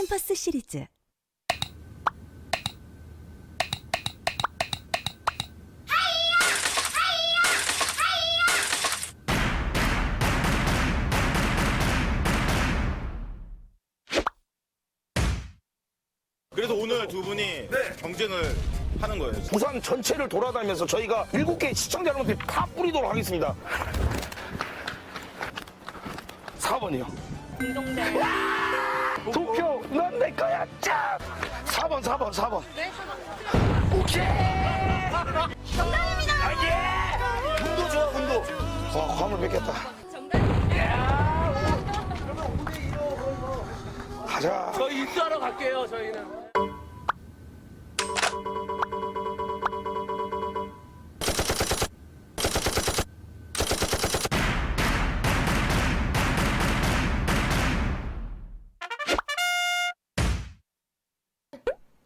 캠퍼스 시리즈. 그래서 오늘 두 분이 경쟁을 하는 거예요. 부산 전체를 돌아다니면서 저희가 7개의 시청자 여러분들이 다 뿌리도록 하겠습니다. 4번이요. 공동대. 도쿄, 넌 내 거야, 짱! 4번. 네? 오케이! 정답입니다. 아, 예! 운도 좋아, 운도. 화물 뺏겼다. 정답입니다. 가자. 저희 입수하러 갈게요, 저희는.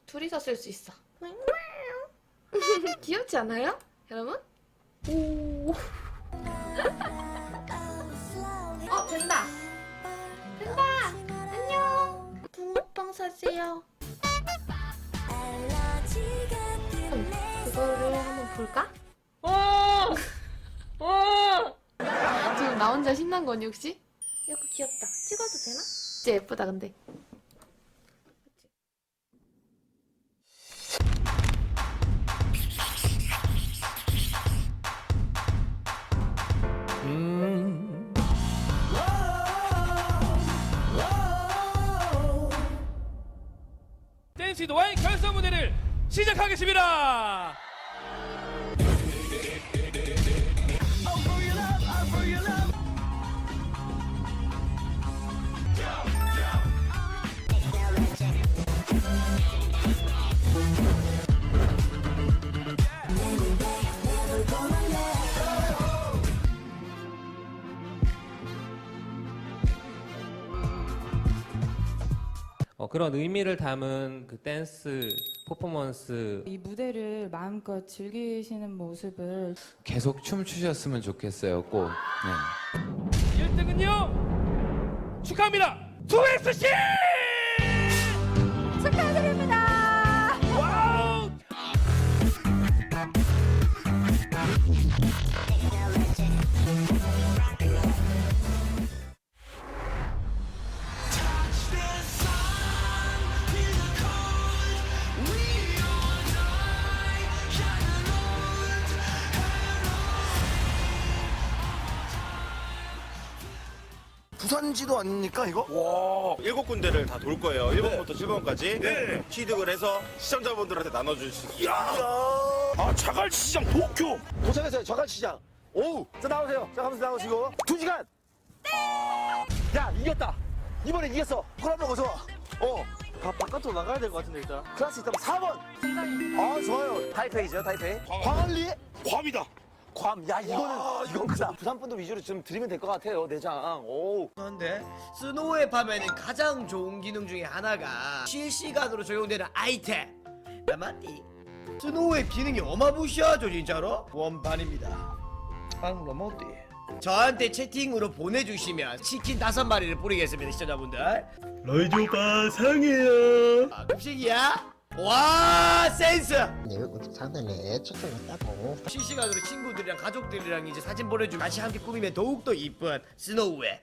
둘이서 쓸 수 있어. 귀엽지 않아요? 여러분? 오. 된다. 안녕. 붕어빵 사세요. 그거를 한번 볼까? 지금 나 혼자 신난 거니 혹시? 이거 귀엽다. 찍어도 되나? 진짜 예쁘다 근데. 댄시도와의 결선 무대를 시작하겠습니다. 그런 의미를 담은 그 댄스 퍼포먼스, 이 무대를 마음껏 즐기시는 모습을 계속 춤추셨으면 좋겠어요, 꼭. 네. 1등은요 축하합니다, 2SC! 축하드립니다. 와우! 부산지도 아닙니까, 이거? 와, 7군데를 다 돌 거예요. 1번부터 7번까지 취득을 해서 시청자분들한테 나눠줄 수 있어요. 아, 자갈시장 도쿄! 도착했어요. 자갈시장. 오우. 자, 나오세요. 자, 가면서 나오시고. 2시간. 야, 이겼다. 이번에 이겼어. 그럼 한번 어서 와. 바깥으로 나가야 될 것 같은데, 일단. 클래스 있다면 4번. 아, 좋아요. 타이페이죠, 타이페이. 광안리. 괌이다. 괌. 야, 이건 크다. 부산 분들 위주로 좀 드리면 될 것 같아요, 내장. 오. 그런데 스노우의 밤에는 가장 좋은 기능 중에 하나가 실시간으로 적용되는 아이템. 야마띠. 스노우의 기능이 어마무시하죠, 진짜로? 원반입니다. 빵 로모띠. 저한테 채팅으로 보내주시면 치킨 5마리를 뿌리겠습니다, 시청자분들. 라이디오빠 사랑해요. 급식이야? 와, 센스! 내가 상당히 애착을 했다고. 실시간으로 친구들이랑 가족들이랑 이제 사진 보내주고 같이 함께 꾸미면 더욱더 이쁜 스노우의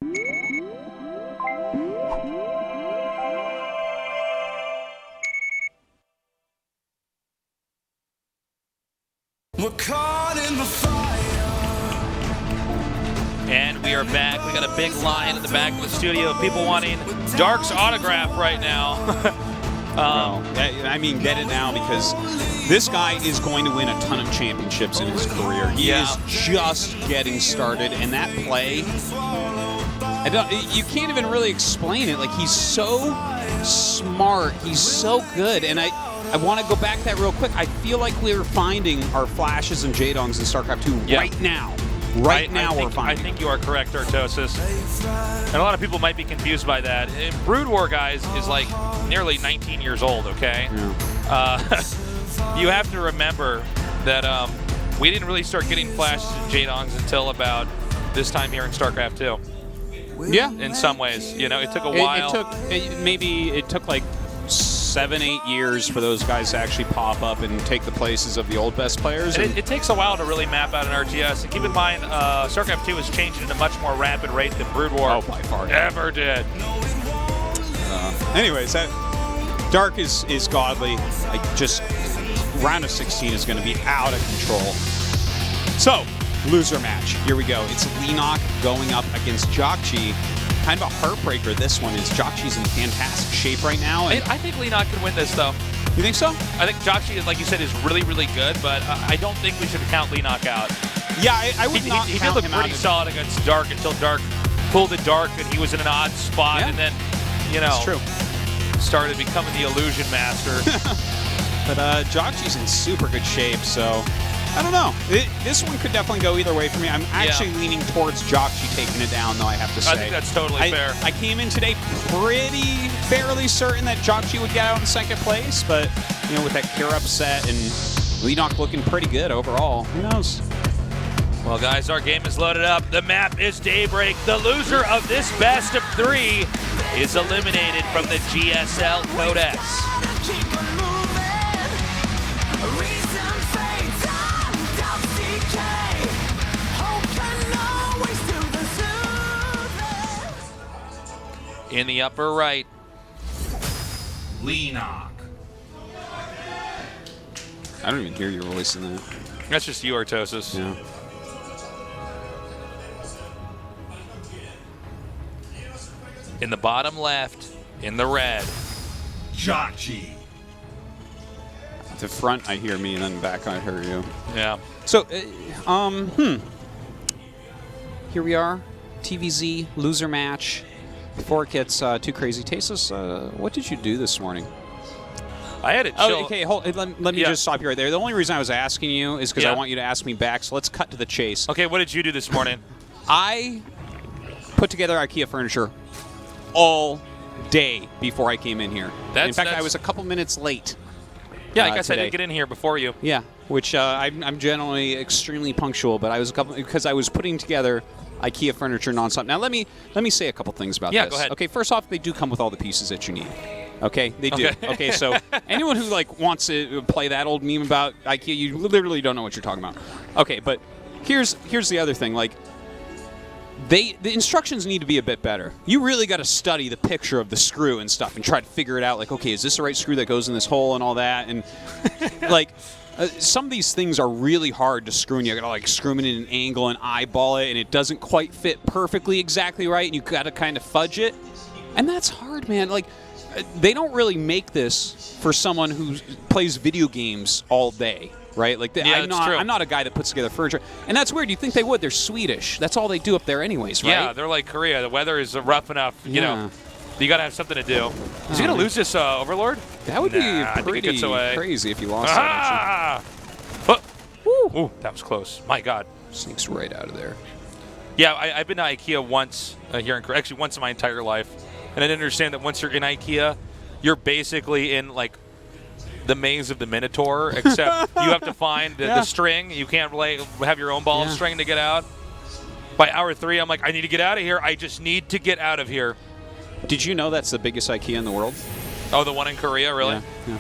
And we are back. We got a big line in the back of the studio of people wanting Dark's autograph right now. I mean, get it now, because this guy is going to win a ton of championships in his career. He is just getting started, and that play, you can't even really explain it. Like, he's so smart, he's so good, and I want to go back to that real quick. I feel like we're finding our flashes and J-Dongs in StarCraft 2 right now. Right now we're finding. I think you are correct, Artosis. And a lot of people might be confused by that. And Brood War, guys, is like nearly 19 years old, okay? Yeah. You have to remember that we didn't really start getting flashes and J-Dongs until about this time here in StarCraft 2. Yeah. in some ways. You know, it took a while. It took like 7-8 years for those guys to actually pop up and take the places of the old best players. And it takes a while to really map out an RTS. And keep in mind, StarCraft 2 is changing at a much more rapid rate than Brood War by far ever did. Anyways, Dark is godly. Just round of 16 is going to be out of control. So, loser match. Here we go. It's Leenock going up against JJAKJI. Kind of a heartbreaker, this one, is JJAKJI's in fantastic shape right now. And I think Leenock can win this, though. You think so? I think JJAKJI, like you said, is really, really good, but I don't think we should count Leenock out. Yeah, I would not He did count look him pretty out. solid against Dark until Dark pulled it Dark, and he was in an odd spot, and then, you know, It's true. started becoming the illusion master. But JJAKJI's in super good shape, so I don't know. This one could definitely go either way for me. I'm actually leaning towards JJAKJI taking it down, though, I have to say. I think that's totally fair. I came in today fairly certain that JJAKJI would get out in second place, but, you know, with that Kira upset and Leenock looking pretty good overall, who knows? Well, guys, our game is loaded up. The map is Daybreak. The loser of this best of 3 is eliminated from the GSL Codex. In the upper right, Leenock. I don't even hear your voice in that. That's just you, Artosis. Yeah. In the bottom left, in the red, JJAKJI. The front, I hear me, and then back, I hear you. Yeah. So, here we are, TVZ loser match. Before it gets too crazy, Tasteless, what did you do this morning? I had it chill. Oh, okay, let me just stop you right there. The only reason I was asking you is because I want you to ask me back, so let's cut to the chase. Okay, what did you do this morning? I put together IKEA furniture all day before I came in here. In fact, I was a couple minutes late. Yeah, I guess today. I did get in here before you. Yeah, which I'm generally extremely punctual, but I was because I was putting together IKEA furniture nonstop. Now let me say a couple things about this. Yeah, go ahead. Okay, first off, they do come with all the pieces that you need. Okay, they do. Okay, so anyone who wants to play that old meme about IKEA, you literally don't know what you're talking about. Okay, but here's the other thing. The instructions need to be a bit better. You really got to study the picture of the screw and stuff and try to figure it out. Okay, is this the right screw that goes in this hole and all that? And some of these things are really hard to screw, and you got to screw them in an angle and eyeball it, and it doesn't quite fit perfectly exactly right, and you got to kind of fudge it, and that's hard, man. They don't really make this for someone who plays video games all day. Right? I'm not a guy that puts together furniture. And that's weird. You'd think they would. They're Swedish. That's all they do up there anyways, right? Yeah, they're like Korea. The weather is rough enough, you know. You got to have something to do. Is he going to lose this Overlord? That would be pretty crazy if he lost that, Ooh, that was close. My God. Sneaks right out of there. Yeah, I've been to IKEA once here in Korea. Actually, once in my entire life. And I didn't understand that once you're in IKEA, you're basically in, the maze of the Minotaur, except you have to find the string. You can't have your own ball of string to get out. By hour 3, I'm like, I need to get out of here. I just need to get out of here. Did you know that's the biggest IKEA in the world? Oh, the one in Korea, really? Yeah.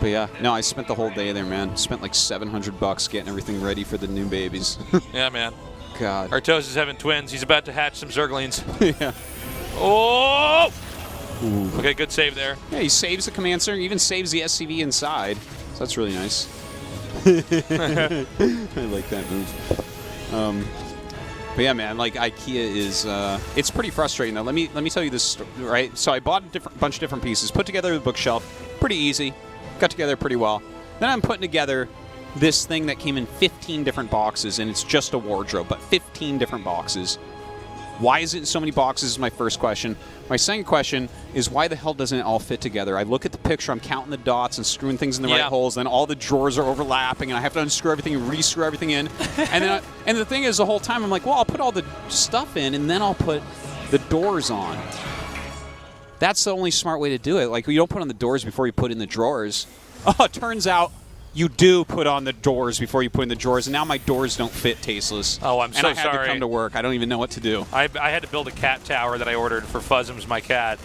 But yeah, no, I spent the whole day there, man. Spent $700 getting everything ready for the new babies. Yeah, man. God. Artos is having twins. He's about to hatch some Zerglings. Yeah. Oh! Ooh. Okay, good save there. Yeah, he saves the command center, even saves the SCV inside. So that's really nice. I like that move. But yeah, man, IKEA is it's pretty frustrating though. Let me tell you this, right? So I bought a bunch of different pieces, put together the bookshelf, pretty easy, got together pretty well. Then I'm putting together this thing that came in 15 different boxes, and it's just a wardrobe, but 15 different boxes. Why is it in so many boxes is my first question. My second question is why the hell doesn't it all fit together? I look at the picture, I'm counting the dots and screwing things in the right holes, then all the drawers are overlapping, and I have to unscrew everything and re-screw everything in. And the thing is, the whole time I'm like, well, I'll put all the stuff in, and then I'll put the doors on. That's the only smart way to do it. You don't put on the doors before you put in the drawers. Oh, it turns out you do put on the doors before you put in the drawers, and now my doors don't fit tasteless. Oh, I'm so and I had sorry. to come to work. I don't even know what to do. I had to build a cat tower that I ordered for Fuzzums, my cat.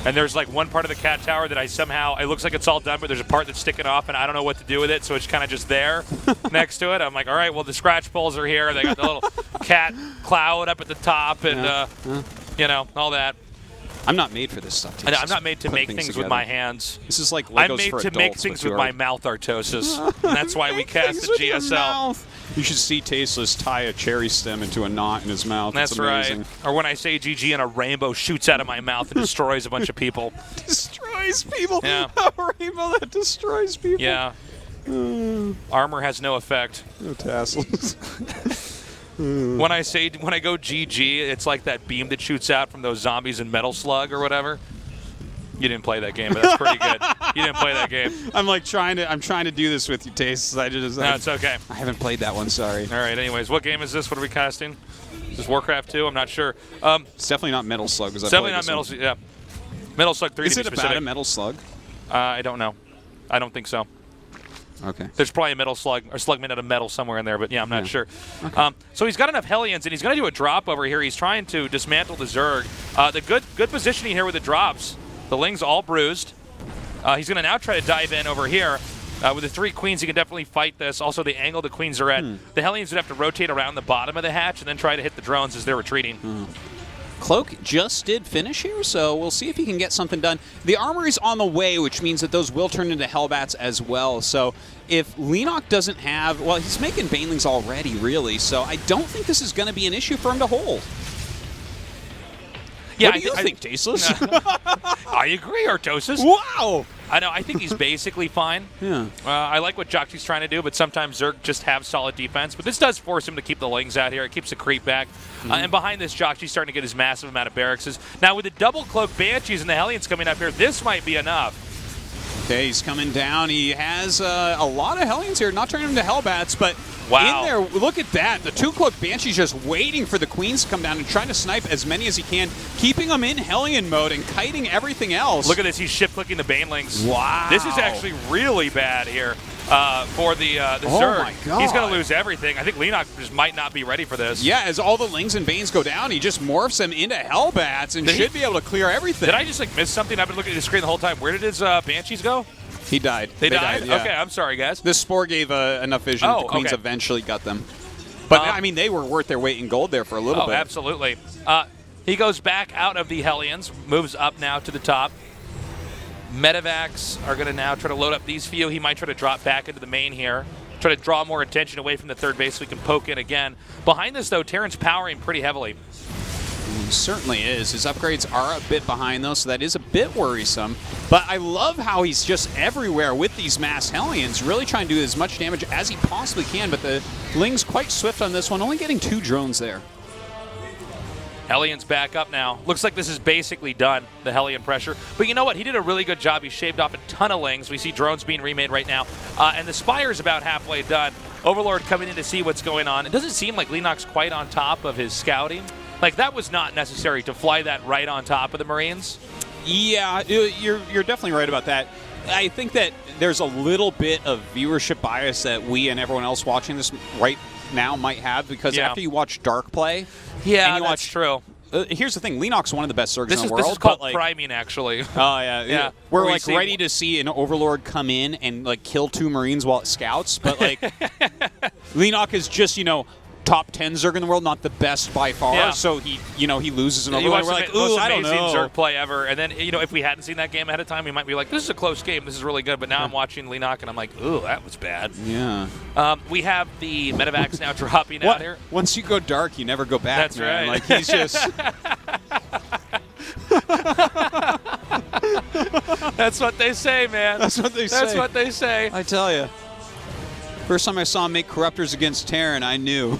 And there's like one part of the cat tower that it looks like it's all done, but there's a part that's sticking off, and I don't know what to do with it, so it's kind of just there next to it. I'm like, all right, well, the scratch poles are here. They got the little cat cloud up at the top, and, you know, all that. I'm not made for this stuff. I'm not made to make things with my hands. This is like Legos I'm made for to make adults, things but with my mouth, Artosis. And that's why we cast the GSL. You should see Tasteless tie a cherry stem into a knot in his mouth. That's it's amazing. right. Or when I say GG and a rainbow shoots out of my mouth and destroys a bunch of people. Destroys people? Yeah. A rainbow that destroys people? Yeah. Armor has no effect. No tassels. When I go GG, it's like that beam that shoots out from those zombies in Metal Slug or whatever. You didn't play that game, but that's pretty good. You didn't play that game. I'm trying to do this with you, Tastes. No, it's okay. I haven't played that one, sorry. All right, anyways, what game is this? What are we casting? Is this Warcraft 2? I'm not sure. It's definitely not Metal Slug. It's definitely not Metal Slug, yeah. Metal Slug 3 Is to it be about specific. a Metal Slug? I don't know. I don't think so. Okay. There's probably a metal slug or slug made out of metal somewhere in there, but yeah, I'm not sure. Okay. So he's got enough Hellions, and he's going to do a drop over here. He's trying to dismantle the Zerg. The good positioning here with the drops. The Ling's all bruised. He's going to now try to dive in over here. With the 3 queens, he can definitely fight this. Also, the angle the queens are at. The Hellions would have to rotate around the bottom of the hatch and then try to hit the drones as they're retreating. Cloak just did finish here, so we'll see if he can get something done. The armor is on the way, which means that those will turn into Hellbats as well. So if Leenock doesn't have... Well, he's making Banelings already, really, so I don't think this is going to be an issue for him to hold. Yeah, what do you think, Tasteless? I agree, Artosis. Wow! I know. I think he's basically fine. Yeah. I like what JJAKJI's trying to do, but sometimes Zerg just have solid defense. But this does force him to keep the Lings out here. It keeps the creep back. And behind this, JJAKJI's starting to get his massive amount of barracks. Now, with the double cloak Banshees and the Hellions coming up here, this might be enough. Okay, he's coming down. He has a lot of Hellions here, not turning them to Hellbats, but wow. in there, look at that. The 2-cloak Banshee's just waiting for the Queens to come down and trying to snipe as many as he can, keeping them in Hellion mode and kiting everything else. Look at this. He's shift-clicking the Banelings. Wow. This is actually really bad here for the Zerg. Oh, my God. He's going to lose everything. I think Leenock just might not be ready for this. Yeah, as all the Lings and Banes go down, he just morphs them into Hellbats and should be able to clear everything. Did I just miss something? I've been looking at the screen the whole time. Where did his Banshees go? He died. They died? Yeah. Okay, I'm sorry, guys. This Spore gave enough vision. Oh, The Queens okay. eventually got them. But, I mean, they were worth their weight in gold there for a little bit. Absolutely. He goes back out of the Hellions, moves up now to the top. Medivacs are going to now try to load up these few. He might try to drop back into the main here, try to draw more attention away from the third base so we can poke in again. Behind this, though, Terran's powering pretty heavily. He certainly is. His upgrades are a bit behind, though, so that is a bit worrisome. But I love how he's just everywhere with these mass Hellions, really trying to do as much damage as he possibly can. But the Ling's quite swift on this one, only getting 2 drones there. Hellions back up now. Looks like this is basically done, the Hellion pressure. But you know what? He did a really good job. He shaved off a ton of Lings. We see drones being remade right now. And the Spire's about halfway done. Overlord coming in to see what's going on. It doesn't seem like Leenock's quite on top of his scouting. Like, that was not necessary to fly that right on top of the Marines. Yeah, you're definitely right about that. I think that there's a little bit of viewership bias that we and everyone else watching this right now might have, because after you watch Dark play, yeah, and you that's true. Here's the thing: Leenock's one of the best Zergs in the world. This is called but, priming, actually. Oh yeah. We're we like see ready to see an Overlord come in and like kill 2 Marines while it scouts, but like Leenock is just top 10 Zerg in the world, not the best by far. So he loses an Overlord. We're like, ooh, I don't know. Zerg play ever. And then if we hadn't seen that game ahead of time, we might be like, this is a close game. This is really good. But now I'm watching Leenock and I'm like, ooh, that was bad. Yeah. We have the Medivacs now dropping out here. Once you go dark, you never go back. That's man. right. Like he's just. That's what they say, man. That's what they say. That's what they say. I tell you. First time I saw him make Corruptors against Terran, I knew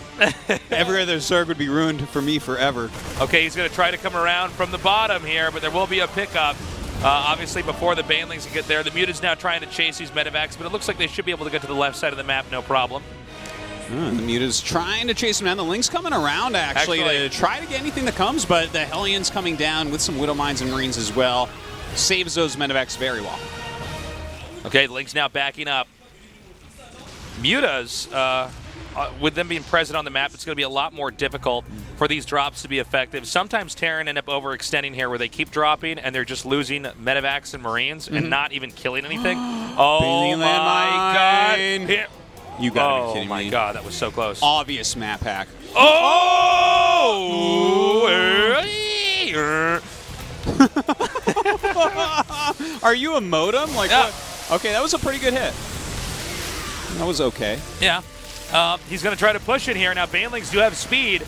every other Zerg would be ruined for me forever. Okay, he's going to try to come around from the bottom here, but there will be a pickup. Obviously, before the Banelings can get there. The Mutant's now trying to chase these Medivacs, but it looks like they should be able to get to the left side of the map, no problem. The Mutant's trying to chase him down. The Link's coming around, actually, to try to get anything that comes, but the Hellion's coming down with some Widow Mines and Marines as well. Saves those Medivacs very well. Okay, the Link's now backing up. Mutas, with them being present on the map, it's going to be a lot more difficult for these drops to be effective. Sometimes Terran end up overextending here where they keep dropping and they're just losing medevacs and marines and not even killing anything. Oh my god. Here. You gotta be kidding me. Oh my god, that was so close. Obvious map hack. Oh! Are you a modem? Like, Yeah. what? Okay, that was a pretty good hit. That was okay. Yeah. He's going to try to push in here. Now, Banelings do have speed.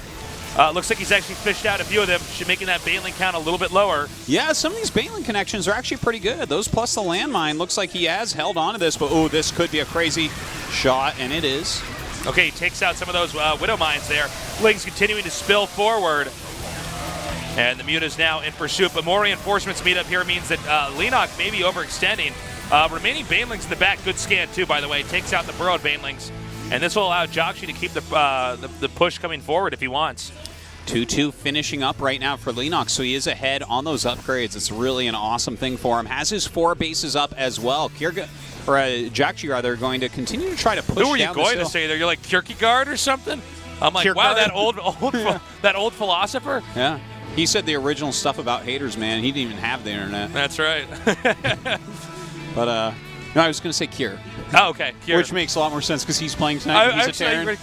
Looks like he's actually fished out a few of them, making that Baneling count a little bit lower. Yeah, some of these Baneling connections are actually pretty good. Those plus the landmine. Looks like he has held on to this, but oh, this could be a crazy shot, and it is. Okay, he takes out some of those Widow Mines there. Lings continuing to spill forward. And the Muta's now in pursuit, but more reinforcements meet up here means that Leenock may be overextending. Remaining Banelings in the back, good scan too, by the way. Takes out the burrowed Banelings. And this will allow JJAKJI to keep the push coming forward if he wants. 2-2 finishing up right now for Leenock, so he is ahead on those upgrades. It's really an awesome thing for him. Has his 4 bases up as well. JJAKJI rather, going to continue to try to push down. Who were you going to say there? You're like Kierkegaard or something? I'm like, Kierkegaard. wow, that old philosopher. Yeah, he said the original stuff about haters, man. He didn't even have the internet. That's right. But no, I was going to say Kier. Oh, okay. Kier. Which makes a lot more sense because he's playing tonight. I was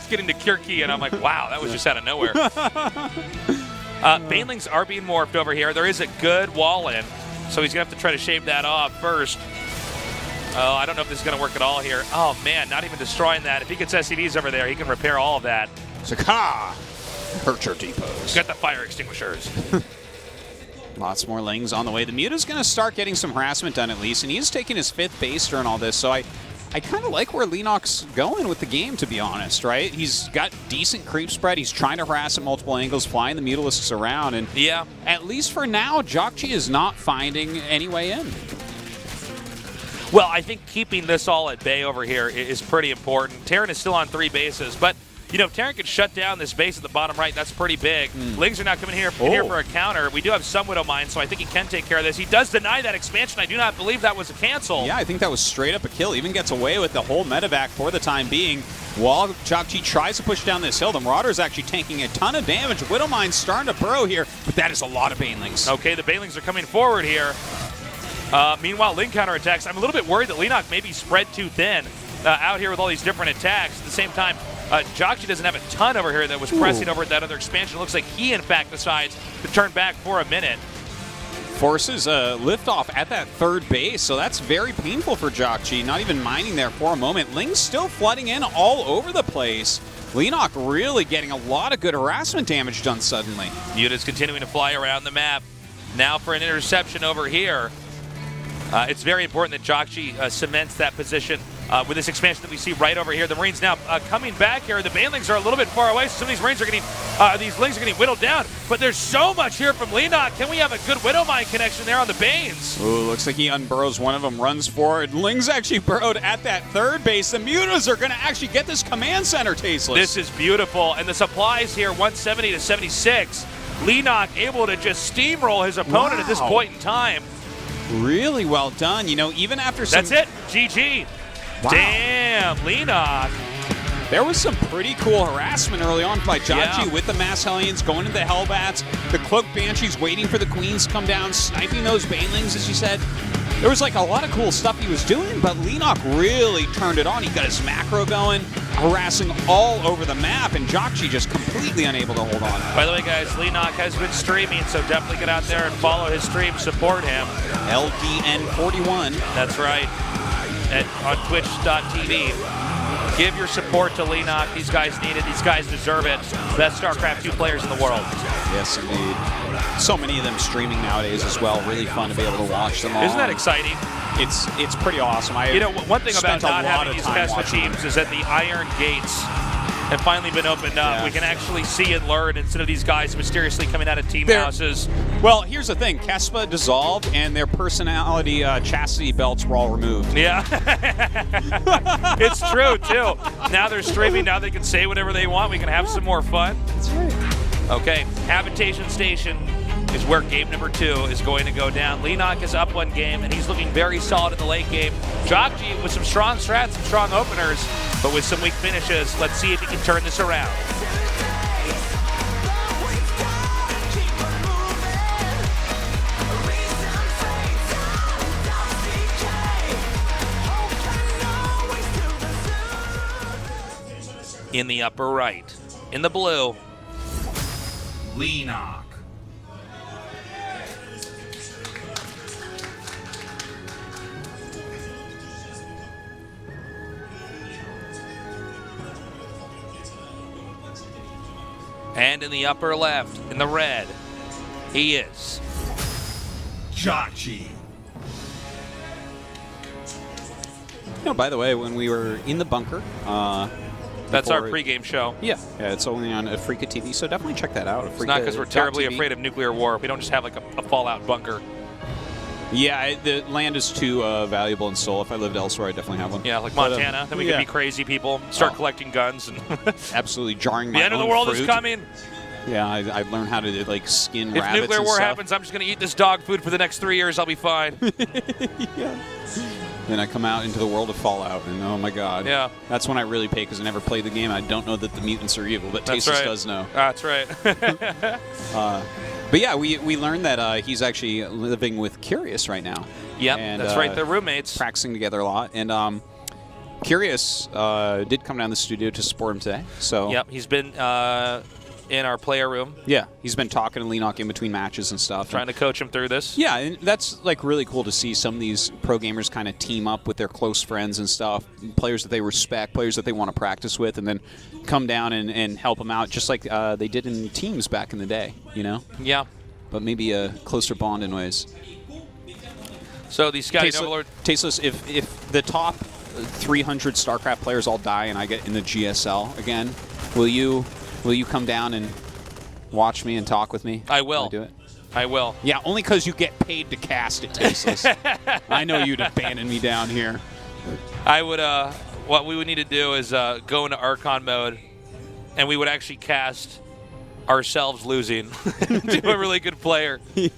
getting to Kierkegaard, and I'm like, wow, that was just out of nowhere. Banelings are being morphed over here. There is a good wall in, so he's going to have to try to shave that off first. Oh, I don't know if this is going to work at all here. Oh, man, not even destroying that. If he gets SCVs over there, he can repair all of that. Saka! Percher depots. Got the fire extinguishers. Lots more Lings on the way. The Muta's going to start getting some harassment done at least, and he is taking his 5th base turn all this, so I kind of like where Leenock's going with the game, to be honest, right? He's got decent creep spread. He's trying to harass at multiple angles, flying the Mutalisks around, and yeah, at least for now, JJAKJI is not finding any way in. Well, I think keeping this all at bay over here is pretty important. Terran is still on 3 bases, but you know, if Terran could shut down this base at the bottom right, that's pretty big. Lings are not coming here for a counter. We do have some Widow Mines, so I think he can take care of this. He does deny that expansion. I do not believe that was a cancel. Yeah, I think that was straight up a kill. Even gets away with the whole medevac for the time being. While JJAKJI tries to push down this hill, the Marauder's actually taking a ton of damage. Widow Mine's starting to burrow here, but that is a lot of Banelings. Okay, the Banelings are coming forward here. Meanwhile, Ling counterattacks. I'm a little bit worried that Leenock may be spread too thin out here with all these different attacks. At the same time, JJAKJI doesn't have a ton over here that was pressing over at that other expansion. It looks like he, in fact, decides to turn back for a minute. Forces a liftoff at that 3rd base, so that's very painful for JJAKJI. Not even mining there for a moment. Ling's still flooding in all over the place. Leenock really getting a lot of good harassment damage done suddenly. Muta's continuing to fly around the map. Now for an interception over here. It's very important that JJAKJI cements that position with this expansion that we see right over here. The Marines now coming back here. The Banelings are a little bit far away, so some of these Marines are getting, these Lings are getting whittled down. But there's so much here from Leenock. Can we have a good Widow Mine connection there on the Banes? Ooh, looks like he unburrows one of them, runs forward. Ling's actually burrowed at that 3rd base. The Mutas are going to actually get this command center tasteless. This is beautiful, and the supplies here, 170 to 76. Leenock able to just steamroll his opponent at this point in time. Really well done. You know, even after some... That's it. GG. Wow. Damn, Leenock. There was some pretty cool harassment early on by JJAKJI with the Mass Hellions going into the Hellbats. The Cloaked Banshees waiting for the Queens to come down, sniping those Banelings, as you said. There was like a lot of cool stuff he was doing, but Leenock really turned it on. He got his macro going, harassing all over the map, and JJAKJI just completely unable to hold on. By the way, guys, Leenock has been streaming, so definitely get out there and follow his stream, support him. LDN41. That's right. On Twitch.tv. Give your support to Leenock. These guys need it. These guys deserve it. Best StarCraft 2 players in the world. Yes, indeed. So many of them streaming nowadays as well. Really fun to be able to watch them all. Isn't that exciting? It's pretty awesome. You know, one thing about not having these PESFA teams is that the Iron Gates have finally been opened up. Yeah. We can actually see and learn instead of these guys mysteriously coming out of team houses. Well, here's the thing. KESPA dissolved, and their personality chastity belts were all removed. Yeah. It's true, too. Now they're streaming. Now they can say whatever they want. We can have some more fun. That's right. Okay, Habitation Station is where game number 2 is going to go down. Leenock is up 1 game, and he's looking very solid in the late game. JJAKJI with some strong strats, some strong openers, but with some weak finishes. Let's see if he can turn this around. In the upper right, in the blue, Leenock. And in the upper left, in the red, he is JJAKJI. You know, by the way, when we were in the bunker, that's our pregame show. Yeah, it's only on Afrika TV, so definitely check that out. It's not because we're terribly afraid of nuclear war. We don't just have like a fallout bunker. Yeah, the land is too valuable in Seoul. If I lived elsewhere, I'd definitely have one. Yeah, like Montana. Then we could be crazy people, start collecting guns. And absolutely jarring my The end of the world is coming. Yeah, I've learned how to like skin rabbits. If nuclear war stuff. happens, I'm just going to eat this dog food for the next 3 years. I'll be fine. Yeah. Then I come out into the world of Fallout, and oh my god. Yeah. That's when I really pay, because I never played the game. I don't know that the mutants are evil, but Tasteless does know. That's right. But yeah, we learned that he's actually living with Curious right now. Yep, and, that's right. They're roommates. Practicing together a lot. And Curious did come down to the studio to support him today. So yep, he's been in our player room. Yeah, he's been talking to Leenock in between matches and stuff. Trying to coach him through this. Yeah, and that's like really cool to see some of these pro gamers kind of team up with their close friends and stuff, players that they respect, players that they want to practice with, and then come down and help them out, just like they did in teams back in the day, you know? Yeah. But maybe a closer bond in ways. So the Scouting Overlord. Tasteless, if the top 300 StarCraft players all die and I get in the GSL again, will you come down and watch me and talk with me? I will. I do it? I will. Yeah, only because you get paid to cast it, Tasteless. I know you'd abandon me down here. I would, what we would need to do is go into Archon mode, and we would actually cast ourselves losing to a really good player. Yeah.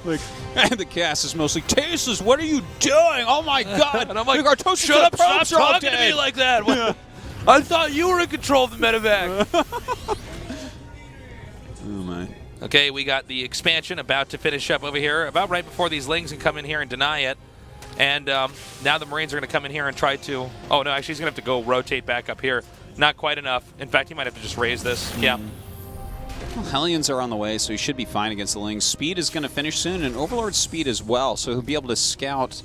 Like, and the cast is mostly, Tasteless, what are you doing? Oh my god. And I'm like, shut up, stop talking to me like that. Yeah. I thought you were in control of the medevac. Oh my. Okay, we got the expansion about to finish up over here, about right before these Lings can come in here and deny it. And now the Marines are going to come in here and try to... Oh, no, actually, he's going to have to go rotate back up here. Not quite enough. In fact, he might have to just raise this. Yeah. Well, Hellions are on the way, so he should be fine against the Lings. Speed is going to finish soon, and Overlord's speed as well, so he'll be able to scout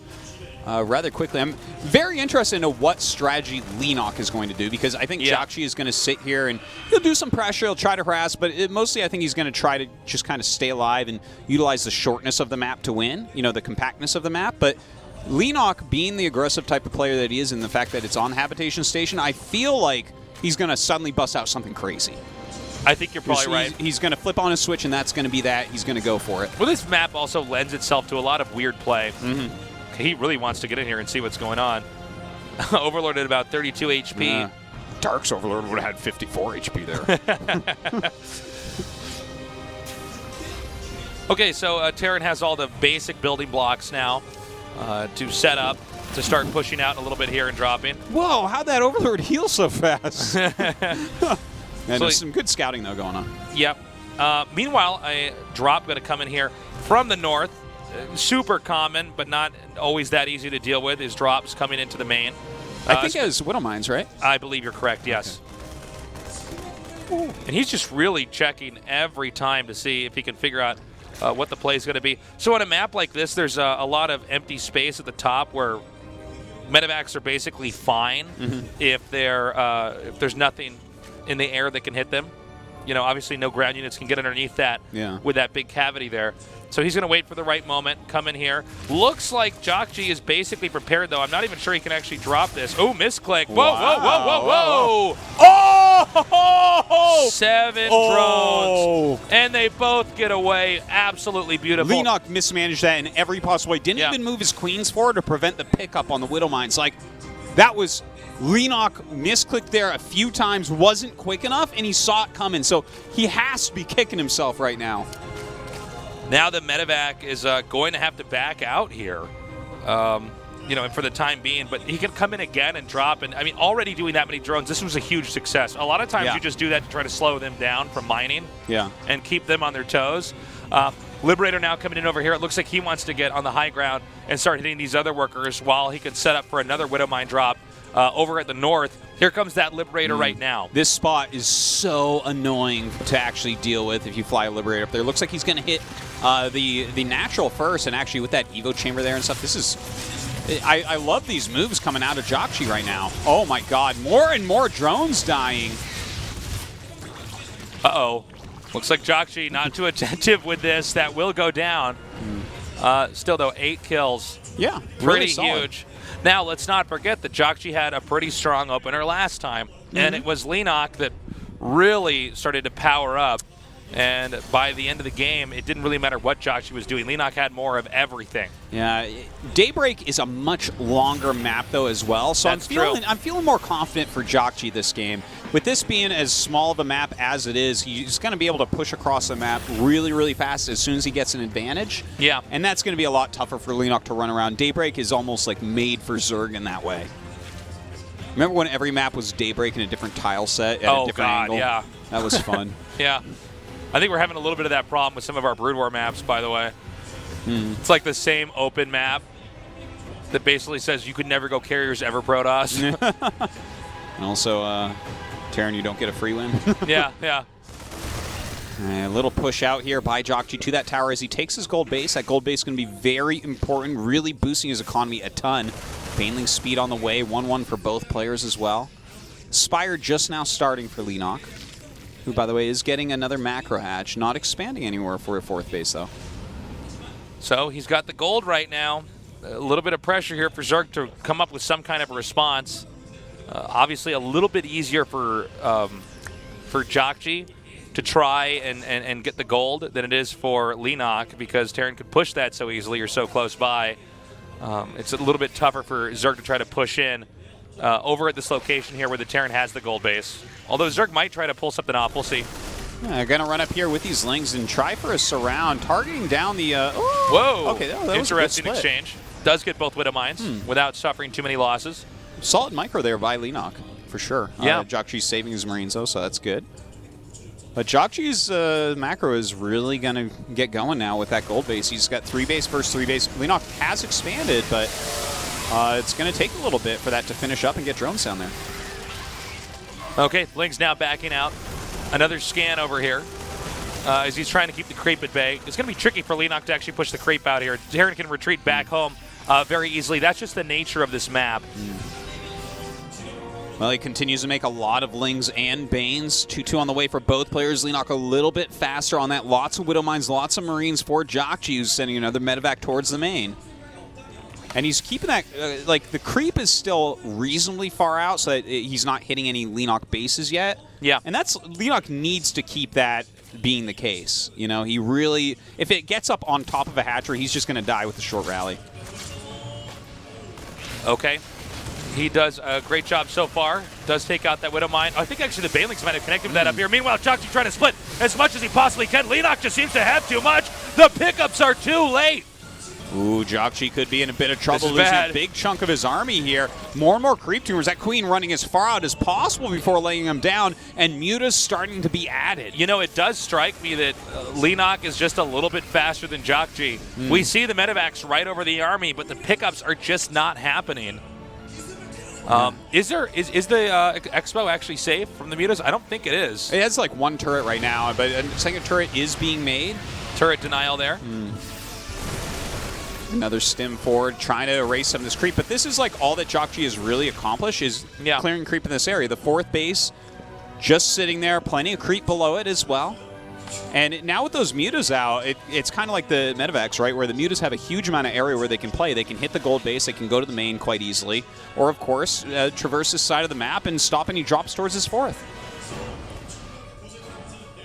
rather quickly. I'm very interested in what strategy Leenock is going to do, because I think JJAKJI is going to sit here and he'll do some pressure, he'll try to harass, but mostly I think he's going to try to just kind of stay alive and utilize the shortness of the map to win, you know, the compactness of the map. But Leenock, being the aggressive type of player that he is, and the fact that it's on Habitation Station, I feel like he's going to suddenly bust out something crazy. I think you're probably right. He's going to flip on his switch, and that's going to be that. He's going to go for it. Well, this map also lends itself to a lot of weird play. Mm-hmm. He really wants to get in here and see what's going on. Overlord at about 32 HP. Dark's Overlord would have had 54 HP there. Okay, so Terran has all the basic building blocks now to set up, to start pushing out a little bit here and dropping. Whoa, how'd that Overlord heal so fast? And there's some good scouting, though, going on. Yep. Meanwhile, a drop going to come in here from the north. Super common, but not always that easy to deal with, is drops coming into the main. I think it has Widow Mines, right? I believe you're correct, yes. Okay. And he's just really checking every time to see if he can figure out what the play is going to be. So on a map like this, there's a lot of empty space at the top where medevacs are basically fine if there's nothing in the air that can hit them. You know, obviously no ground units can get underneath that with that big cavity there. So he's going to wait for the right moment, come in here. Looks like JJAKJI is basically prepared, though. I'm not even sure he can actually drop this. Oh, misclick. Whoa, wow. whoa. Oh! 7 drones. And they both get away. Absolutely beautiful. Leenock mismanaged that in every possible way. Didn't even move his queens forward to prevent the pickup on the Widow Mines. Like, that was... Leenock misclicked there a few times, wasn't quick enough, and he saw it coming. So he has to be kicking himself right now. Now the medevac is going to have to back out here, you know, for the time being. But he can come in again and drop. And I mean, already doing that many drones, this was a huge success. A lot of times you just do that to try to slow them down from mining and keep them on their toes. Liberator now coming in over here. It looks like he wants to get on the high ground and start hitting these other workers while he can set up for another Widow Mine drop over at the north. Here comes that Liberator right now. This spot is so annoying to actually deal with if you fly a Liberator up there. Looks like he's going to hit the natural first, and actually with that Evo chamber there and stuff, this is... I love these moves coming out of JJAKJI right now. Oh my god, more and more drones dying. Uh-oh. Looks like JJAKJI not too attentive with this. That will go down. Still, though, 8 kills. Yeah, pretty really huge. Now, let's not forget that JJAKJI had a pretty strong opener last time, and it was Leenock that really started to power up. And by the end of the game, it didn't really matter what JJAKJI was doing. Leenock had more of everything. Yeah, Daybreak is a much longer map, though, as well. So I'm feeling more confident for JJAKJI this game. With this being as small of a map as it is, he's going to be able to push across the map really, really fast as soon as he gets an advantage. Yeah. And that's going to be a lot tougher for Leenock to run around. Daybreak is almost like made for Zerg in that way. Remember when every map was Daybreak in a different tile set at a different angle? Yeah. That was fun. Yeah. I think we're having a little bit of that problem with some of our Brood War maps, by the way. It's like the same open map that basically says you could never go carriers ever, Protoss. And also, Terran, you don't get a free win. Yeah. A little push out here by JJAKJI to that tower as he takes his gold base. That gold base is going to be very important, really boosting his economy a ton. Baneling speed on the way, 1-1 for both players as well. Spire just now starting for Leenock, who, by the way, is getting another macro hatch, not expanding anywhere for a 4th base, though. So he's got the gold right now. A little bit of pressure here for Zerg to come up with some kind of a response. Obviously, a little bit easier for JJAKJI to try and get the gold than it is for Leenock, because Terran could push that so easily or so close by. It's a little bit tougher for Zerg to try to push in over at this location here where the Terran has the gold base. Although Zerg might try to pull something off. We'll see. Yeah, they're going to run up here with these Lings and try for a surround, targeting down the... Whoa! Okay, that was a good interesting split. exchange. Does get both Widow Mines without suffering too many losses. Solid micro there by Leenock, for sure. Yeah. JJAKJI's saving his Marines, though, so that's good. But JJAKJI's macro is really going to get going now with that gold base. He's got 3 base versus 3 base. Leenock has expanded, but it's going to take a little bit for that to finish up and get drones down there. Okay, Ling's now backing out. Another scan over here as he's trying to keep the creep at bay. It's going to be tricky for Leenock to actually push the creep out here. Terran can retreat back home very easily. That's just the nature of this map. Well, he continues to make a lot of Lings and Banes. 2-2 on the way for both players. Leenock a little bit faster on that. Lots of Widow Mines, lots of Marines for JJAKJI, who's sending another medevac towards the main. And he's keeping that, like, the creep is still reasonably far out, so that he's not hitting any Leenock bases yet. Yeah. And that's, Leenock needs to keep that being the case. You know, he really, if it gets up on top of a hatchery, he's just going to die with the short rally. Okay. He does a great job so far. Does take out that Widow Mine. I think actually the Banelings might have connected with that up here. Meanwhile, JJAKJI trying to split as much as he possibly can. Leenock just seems to have too much. The pickups are too late. Ooh, JJAKJI could be in a bit of trouble, This is losing bad. a big chunk of his army here. More and more creep tumors. That Queen running as far out as possible before laying him down, and Muta's starting to be added. You know, it does strike me that Leenock is just a little bit faster than JJAKJI. We see the medevacs right over the army, but the pickups are just not happening. Is the Expo actually safe from the Mutas? I don't think it is. It has like 1 turret right now, but a second turret is being made. Turret denial there. Another stim forward, trying to erase some of this creep. But this is like all that JJAKJI has really accomplished is clearing creep in this area. The 4th base just sitting there, plenty of creep below it as well. And now with those Mutas out, it's kind of like the medevacs, right, where the Mutas have a huge amount of area where they can play. They can hit the gold base, they can go to the main quite easily, or, of course, traverse this side of the map and stop any drops towards his 4th.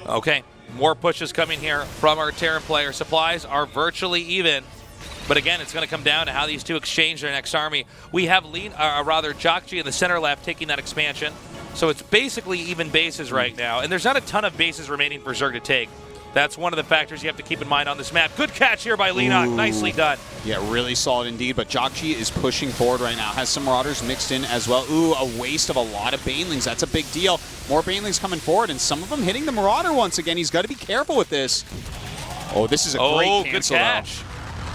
Okay, more pushes coming here from our Terran player. Supplies are virtually even. But again, it's going to come down to how these two exchange their next army. We have JJAKJI in the center left taking that expansion. So it's basically even bases right now. And there's not a ton of bases remaining for Zerg to take. That's one of the factors you have to keep in mind on this map. Good catch here by Leenock. Nicely done. Yeah, really solid indeed. But JJAKJI is pushing forward right now. Has some Marauders mixed in as well. Ooh, a waste of a lot of Banelings. That's a big deal. More Banelings coming forward, and some of them hitting the Marauder once again. He's got to be careful with this. Oh, this is a great cancel, good catch.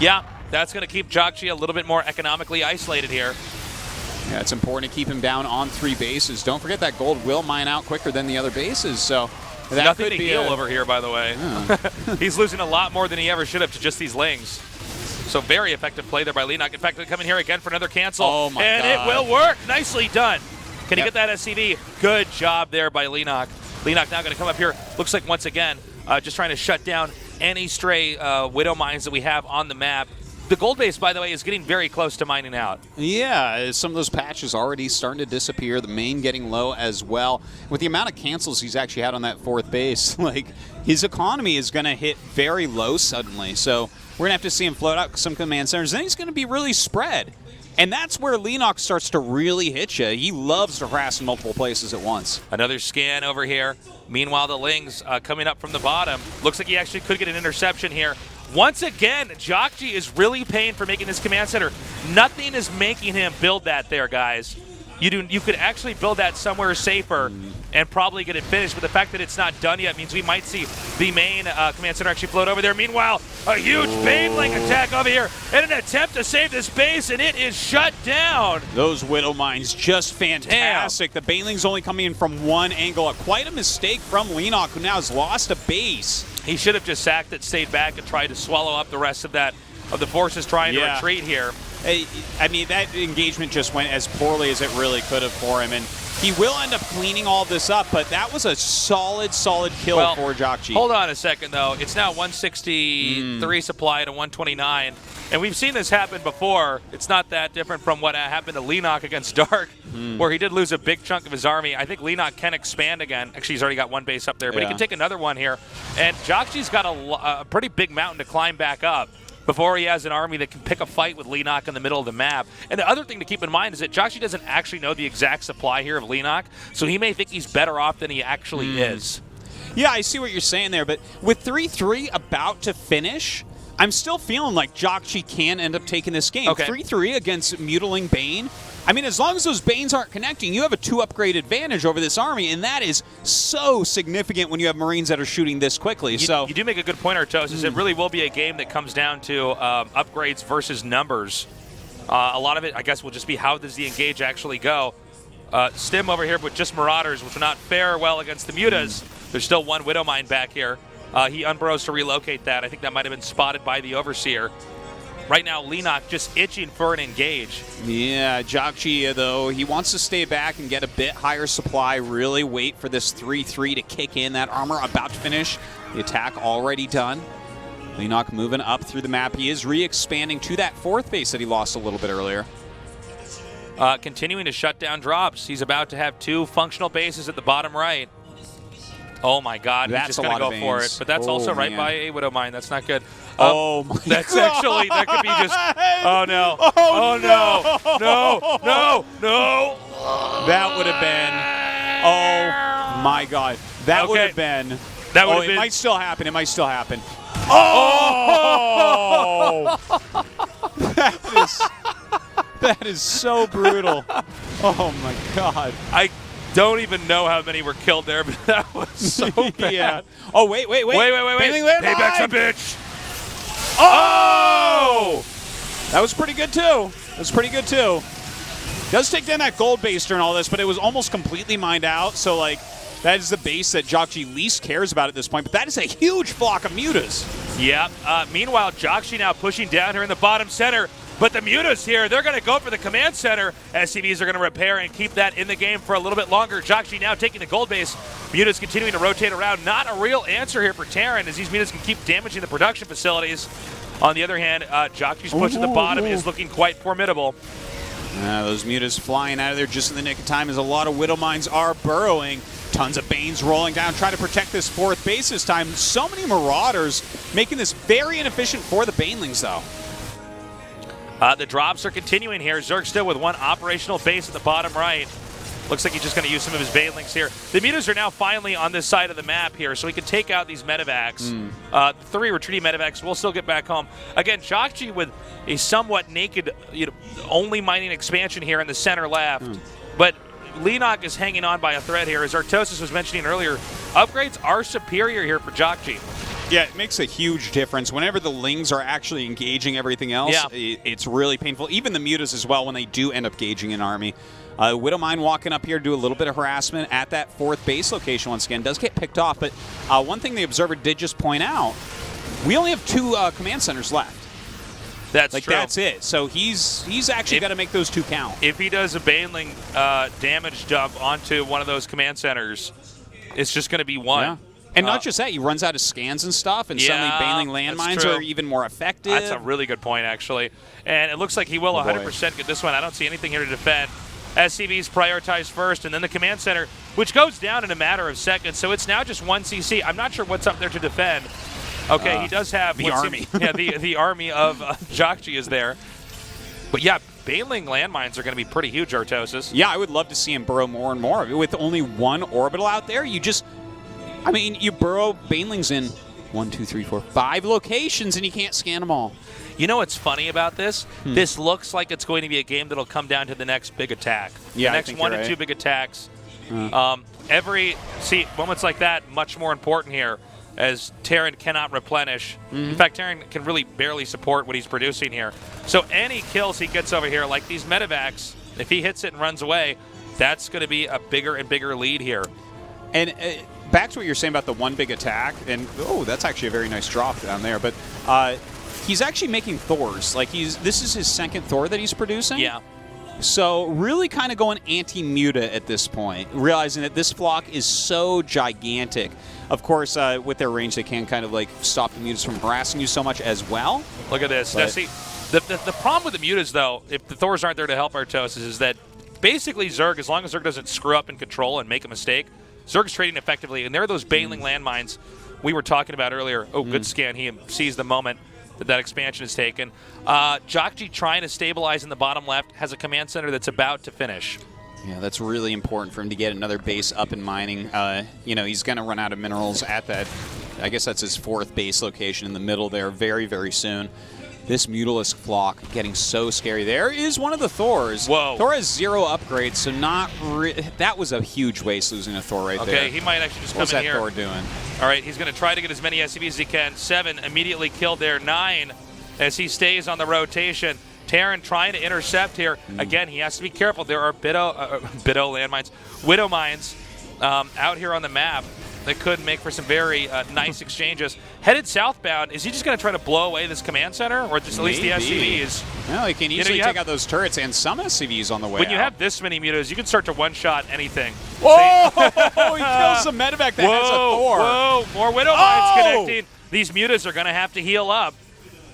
Yeah, that's going to keep JJAKJI a little bit more economically isolated here. Yeah, it's important to keep him down on 3 bases. Don't forget that gold will mine out quicker than the other bases, so that nothing could to be heal over here, by the way. Yeah. He's losing a lot more than he ever should have to just these Lings. So very effective play there by Leenock. In fact, they come in here again for another cancel. Oh my and God. it will work. Nicely done. Can he get that SCV? Good job there by Leenock. Leenock now going to come up here. Looks like once again, just trying to shut down any stray Widow Mines that we have on the map. The gold base, by the way, is getting very close to mining out. Yeah, some of those patches already starting to disappear. The main getting low as well. With the amount of cancels he's actually had on that 4th base, like, his economy is going to hit very low suddenly. So we're going to have to see him float out some command centers. Then he's going to be really spread. And that's where Leenock starts to really hit you. He loves to harass in multiple places at once. Another scan over here. Meanwhile, the Lings coming up from the bottom. Looks like he actually could get an interception here. Once again, JJAKJI is really paying for making this command center. Nothing is making him build that there, guys. You could actually build that somewhere safer and probably get it finished, but the fact that it's not done yet means we might see the main command center actually float over there. Meanwhile, a huge Baneling attack over here in an attempt to save this base, and it is shut down. Those Widow Mines just fantastic. The Baneling's only coming in from one angle. Quite a mistake from Leenock, who now has lost a base. He should have just sacked it, stayed back, and tried to swallow up the rest of the forces trying to retreat here. I mean, that engagement just went as poorly as it really could have for him, and he will end up cleaning all this up, but that was a solid kill for JJAKJI. Hold on a second, though. It's now 163 supply to 129, and we've seen this happen before. It's not that different from what happened to Leenock against Dark, where he did lose a big chunk of his army. I think Leenock can expand again. Actually, he's already got 1 base up there, but he can take another one here. And JJAKJI's got a pretty big mountain to climb back up before he has an army that can pick a fight with Leenock in the middle of the map. And the other thing to keep in mind is that JJAKJI doesn't actually know the exact supply here of Leenock, so he may think he's better off than he actually is. Yeah, I see what you're saying there, but with 3-3 about to finish, I'm still feeling like JJAKJI can end up taking this game. 3-3 against Mutiling Bane. I mean, as long as those Banes aren't connecting, you have a 2-upgrade advantage over this army, and that is so significant when you have Marines that are shooting this quickly. You do make a good point, Artos, it really will be a game that comes down to upgrades versus numbers. A lot of it, I guess, will just be how does the engage actually go. Stim over here with just Marauders, which will not fare well against the Mutas. There's still 1 Widow Mine back here. He unburrows to relocate that. I think that might have been spotted by the Overseer. Right now, Leenock just itching for an engage. Yeah, JJAKJI, though, he wants to stay back and get a bit higher supply, really wait for this 3-3 to kick in. That armor about to finish. The attack already done. Leenock moving up through the map. He is re-expanding to that 4th base that he lost a little bit earlier. Continuing to shut down drops. He's about to have 2 functional bases at the bottom right. Oh my God, he's just going to go for it. But that's also right by a Widow Mine. That's not good. Oh my That's God. actually, that could be just, oh no. Oh no. No. That would have been, oh my God. That would have been, that would have been. It might still happen. It might still happen. That is so brutal. Oh my God. I don't even know how many were killed there, but that was so bad. Yeah. Oh, wait. Payback's a bitch. Oh! That was pretty good, too. Does take down that gold base during all this, but it was almost completely mined out. So, like, that is the base that JJAKJI least cares about at this point. But that is a huge flock of Mutas. Yeah. Meanwhile, JJAKJI now pushing down here in the bottom center. But the Mutas here, they're going to go for the command center. SCVs are going to repair and keep that in the game for a little bit longer. JJAKJI now taking the gold base. Mutas continuing to rotate around. Not a real answer here for Terran, as these Mutas can keep damaging the production facilities. On the other hand, JJAKJI's push at the bottom is looking quite formidable. Those Mutas flying out of there just in the nick of time as a lot of Widow Mines are burrowing. Tons of Banes rolling down, trying to protect this 4th base this time. So many Marauders, making this very inefficient for the Banelings, though. The drops are continuing here. Zerg still with 1 operational base at the bottom right. Looks like he's just going to use some of his banelings here. The mutas are now finally on this side of the map here, so he can take out these medevacs. 3 retreating medevacs will still get back home. Again, JJAKJI with a somewhat naked, only mining expansion here in the center left. But Leenock is hanging on by a thread here. As Artosis was mentioning earlier, upgrades are superior here for JJAKJI. Yeah, it makes a huge difference. Whenever the Lings are actually engaging everything else, it's really painful. Even the mutas as well when they do end up gauging an army. Widowmine walking up here to do a little bit of harassment at that 4th base location once again. Does get picked off, but one thing the Observer did just point out, we only have 2 command centers left. That's true. That's it. So he's actually got to make those 2 count. If he does a baneling damage dump onto one of those command centers, it's just going to be 1. Yeah. And not just that, he runs out of scans and stuff, and suddenly baneling landmines are even more effective. That's a really good point, actually. And it looks like he will 100% get this one. I don't see anything here to defend. SCVs prioritized first, and then the command center, which goes down in a matter of seconds. So it's now just 1 CC. I'm not sure what's up there to defend. Okay, he does have the army. the army of JJAKJI is there. But yeah, baneling landmines are going to be pretty huge, Artosis. Yeah, I would love to see him burrow more and more. With only 1 orbital out there, you just... I mean, you burrow banelings in 1, 2, 3, 4, 5 locations, and you can't scan them all. You know what's funny about this? This looks like it's going to be a game that'll come down to the next big attack. Yeah, the next 1 to 2 big attacks. Moments like that, much more important here, as Terran cannot replenish. In fact, Terran can really barely support what he's producing here. So any kills he gets over here, like these medevacs, if he hits it and runs away, that's going to be a bigger and bigger lead here. And back to what you're saying about the 1 big attack, and that's actually a very nice drop down there. But he's actually making Thors. Like this is his 2nd Thor that he's producing. Yeah. So really kind of going anti-muta at this point, realizing that this flock is so gigantic. Of course, with their range, they can kind of like stop the mutas from harassing you so much as well. Look at this. Now, see, the problem with the mutas, though, if the Thors aren't there to help Artosis, is that basically Zerg, as long as Zerg doesn't screw up in control and make a mistake, Zerg's trading effectively, and there are those baneling landmines we were talking about earlier. Good scan. He sees the moment that expansion is taken. JJAKJI trying to stabilize in the bottom left, has a command center that's about to finish. Yeah, that's really important for him to get another base up and mining. He's going to run out of minerals at that, I guess that's his 4th base location in the middle there very, very soon. This Mutalisk flock getting so scary. There is one of the Thors. Whoa. Thor has 0 upgrades, so that was a huge waste losing a Thor right there. Okay, he might actually just come in here. What's that Thor doing? All right, he's going to try to get as many SCVs as he can. 7 immediately killed there. 9 as he stays on the rotation. Terran trying to intercept here. Again, he has to be careful. There are landmines, Widow mines out here on the map that could make for some very nice exchanges. Headed southbound, is he just going to try to blow away this command center, or just at least the SCVs? No, he can easily take out those turrets and some SCVs on the way When you have this many mutas, you can start to one-shot anything. Whoa! He kills a medevac that has a Thor. Whoa! More Widow mines connecting. These mutas are going to have to heal up.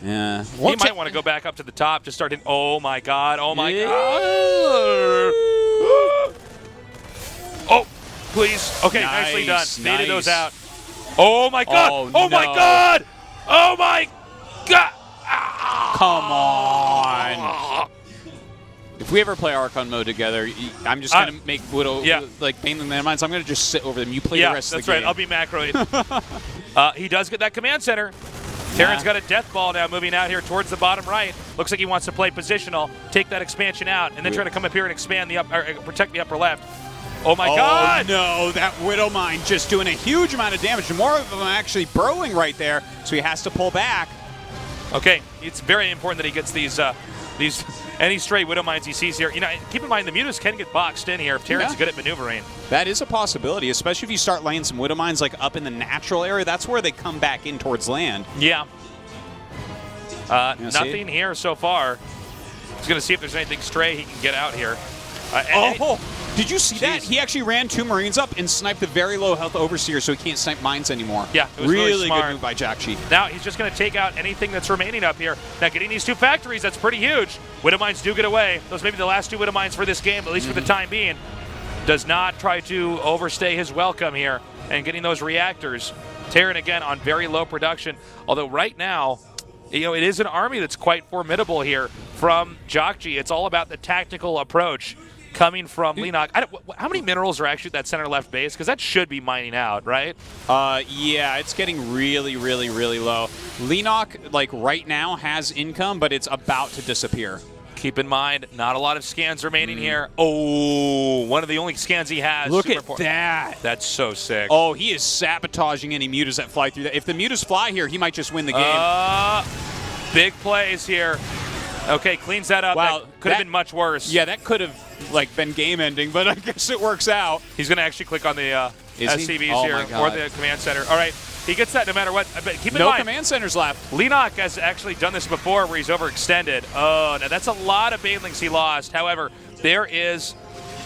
Yeah. He might want to go back up to the top to start. Oh my God! Oh my God! Oh, please. Okay, nicely done. Baited those out. Oh my God! Oh my God! Oh my God! Come on. If we ever play Archon mode together, I'm just going to make Widow, like, baneling landmines. I'm going to just sit over them. You play the rest of the game. Yeah, that's right. I'll be macroing. He does get that command center. Terran's got a death ball now moving out here towards the bottom right. Looks like he wants to play positional, take that expansion out, and then try to come up here and expand the protect the upper left. Oh my God! No, that Widow Mine just doing a huge amount of damage. More of them actually burrowing right there, so he has to pull back. Okay, it's very important that he gets these any stray Widow Mines he sees here. You know, keep in mind the mutas can get boxed in here if Terran's good at maneuvering. That is a possibility, especially if you start laying some Widow Mines like up in the natural area. That's where they come back in towards land. Yeah. Nothing here so far. He's going to see if there's anything stray he can get out here. Did you see that? He actually ran 2 Marines up and sniped the very low health Overseer so he can't snipe mines anymore. Yeah, it was really smart. Good move by JJAKJI. Now he's just going to take out anything that's remaining up here. Now getting these 2 factories, that's pretty huge. Widow Mines do get away. Those may be the last 2 Widow Mines for this game, at least for the time being. Does not try to overstay his welcome here and getting those reactors. Terran again on very low production, although right now, you know, it is an army that's quite formidable here from JJAKJI. It's all about the tactical approach. coming from Leenock. How many minerals are actually at that center left base? Because that should be mining out, right? Yeah, it's getting really, really, really low. Leenock, like right now, has income, but it's about to disappear. Keep in mind, not a lot of scans remaining here. Oh, one of the only scans he has. Look at that. That's so sick. Oh, he is sabotaging any mutas that fly through that. If the mutas fly here, he might just win the game. Big plays here. Okay, cleans that up. Wow, that could have been much worse. Yeah, that could have been game ending, but I guess it works out. He's going to actually click on the SCVs here or the command center. All right. He gets that no matter what. But keep in mind, no command centers left. Leenock has actually done this before where he's overextended. Oh, now that's a lot of banelings he lost. However, there is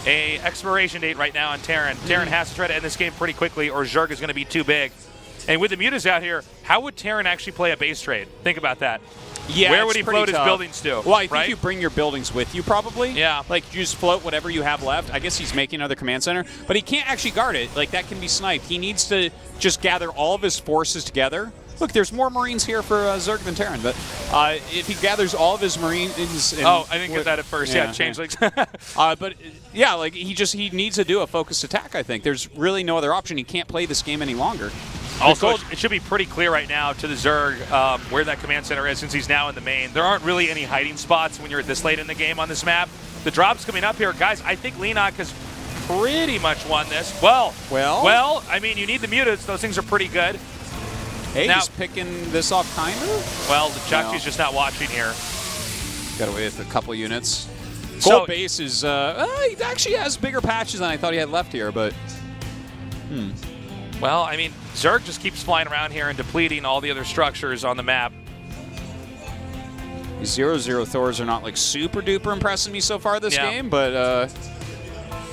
a expiration date right now on Terran. Terran has to try to end this game pretty quickly or Zerg is going to be too big. And with the mutas out here, how would Terran actually play a base trade? Think about that. Yeah, where would he float his buildings to? Well, I think you bring your buildings with you probably. Yeah. Like you just float whatever you have left. I guess he's making another command center, but he can't actually guard it. Like that can be sniped. He needs to just gather all of his forces together. Look, there's more Marines here for Zerg than Terran, but if he gathers all of his Marines... I didn't get that at first. Yeah, changelings. But yeah, like he needs to do a focused attack, I think. There's really no other option. He can't play this game any longer. Also, it should be pretty clear right now to the Zerg where that command center is since he's now in the main. There aren't really any hiding spots when you're this late in the game on this map. The drop's coming up here. Guys, I think Leenock has pretty much won this. Well, I mean, you need the mutas. Those things are pretty good. Hey, he's picking this off kind of? Well, the JJAKJI's just not watching here. Got away with a couple units. So, Gold base is, he actually has bigger patches than I thought he had left here, but... Well, I mean, Zerg just keeps flying around here and depleting all the other structures on the map. These 0-0 Thors are not like super duper impressing me so far this game, but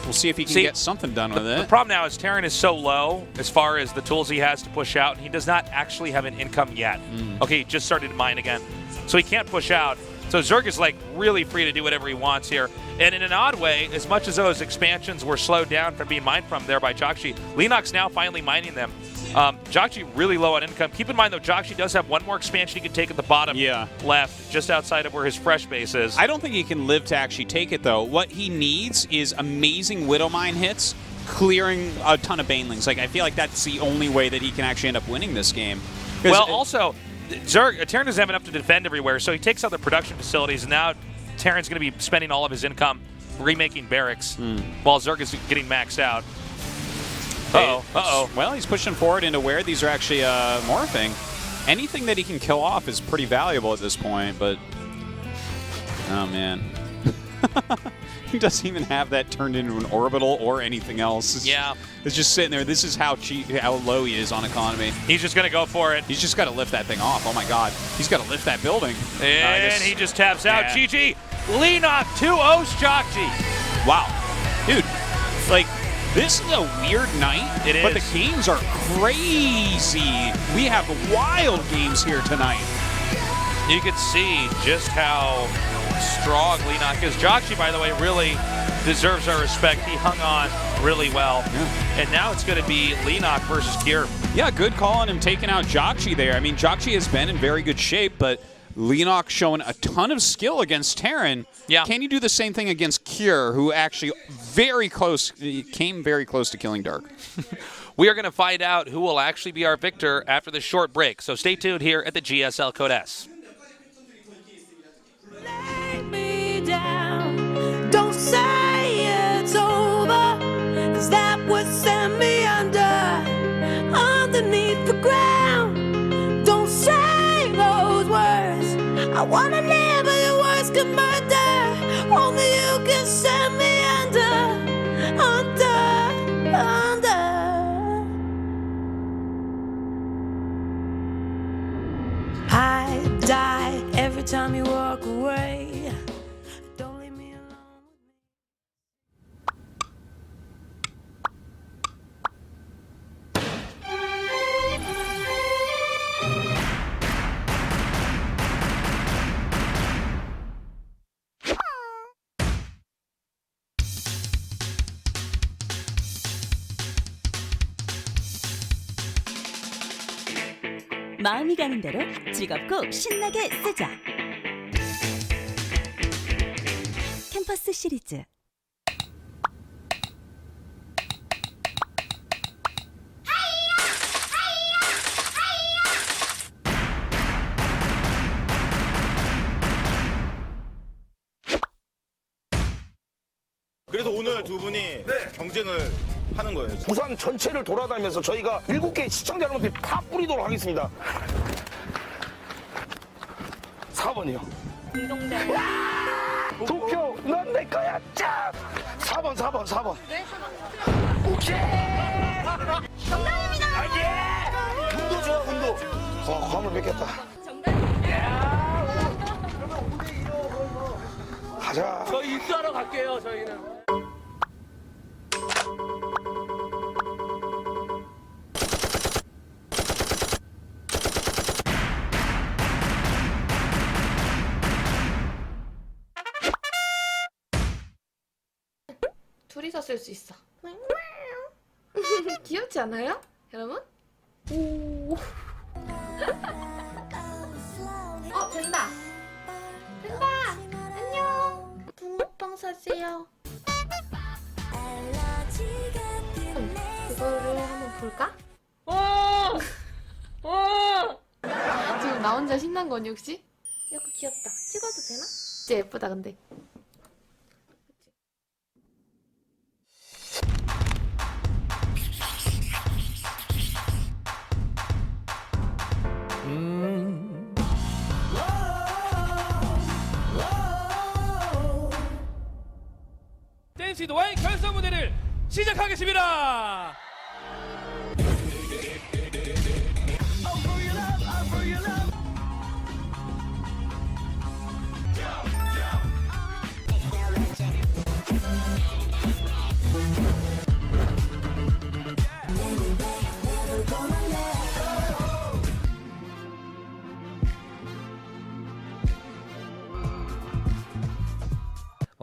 we'll see if he can get something done with it. The problem now is Terran is so low as far as the tools he has to push out, and he does not actually have an income yet. Okay, he just started to mine again. So he can't push out. So Zerg is like really free to do whatever he wants here. And in an odd way, as much as those expansions were slowed down from being mined from there by JJAKJI, Leenock's now finally mining them. JJAKJI really low on income. Keep in mind, though, JJAKJI does have one more expansion he can take at the bottom left, just outside of where his fresh base is. I don't think he can live to actually take it, though. What he needs is amazing Widow Mine hits, clearing a ton of Banelings. Like, I feel like that's the only way that he can actually end up winning this game. Well, also, Terran doesn't have enough to defend everywhere, so he takes out the production facilities, and now Terran's going to be spending all of his income remaking barracks while Zerg is getting maxed out. Well, he's pushing forward into where these are actually morphing. Anything that he can kill off is pretty valuable at this point, but... Oh, man. He doesn't even have that turned into an orbital or anything else. It's just sitting there. This is how low he is on economy. He's just going to go for it. He's just got to lift that thing off. Oh, my God. He's got to lift that building. And he just taps out. GG. Leenock 2-0 JJAKJI. Wow. Dude, like... This is a weird night, but the games are crazy. We have wild games here tonight. You can see just how strong Leenock is. JJAKJI, by the way, really deserves our respect. He hung on really well. And now it's going to be Leenock versus Kier. Yeah, good call on him taking out JJAKJI there. I mean, JJAKJI has been in very good shape, but Leenock showing a ton of skill against Terran. Can you do the same thing against Kier, who actually came very close to killing Dark? We are going to find out who will actually be our victor after this short break. So stay tuned here at the GSL Code S. Lay me down. Don't say it's over, 'cause that would send me underneath the ground. Don't say those words. I wanna live, but your words can murder. Only you can send me under. I die every time you walk away. Don't leave me alone. 마음이 가는 대로 즐겁고 신나게 쓰자. 캠퍼스 시리즈. 그래서 오늘 두 분이 경쟁을 하는 거예요. 부산 전체를 돌아다니면서 저희가 7개 시청자 여러분들 다 뿌리도록 하겠습니다. 4번이요. 공동대. 도쿄, 넌 내 거야, 짱! 4번. 네? 오케이! 정답입니다. 아, 예! 운도 좋아, 운도. 화물 맺겠다. 가자. 저 입수하러 갈게요, 저희는. 둘이서 쓸 수 있어. 귀엽지 않아요? 여러분? 오. 된다. 안녕. 붕어빵 사세요. 그거를 한번 볼까? 지금 나 혼자 신난 거니 혹시? 이거 귀엽다. 찍어도 되나? 진짜 예쁘다 근데. 댄스 노아의 결선 무대를 시작하겠습니다.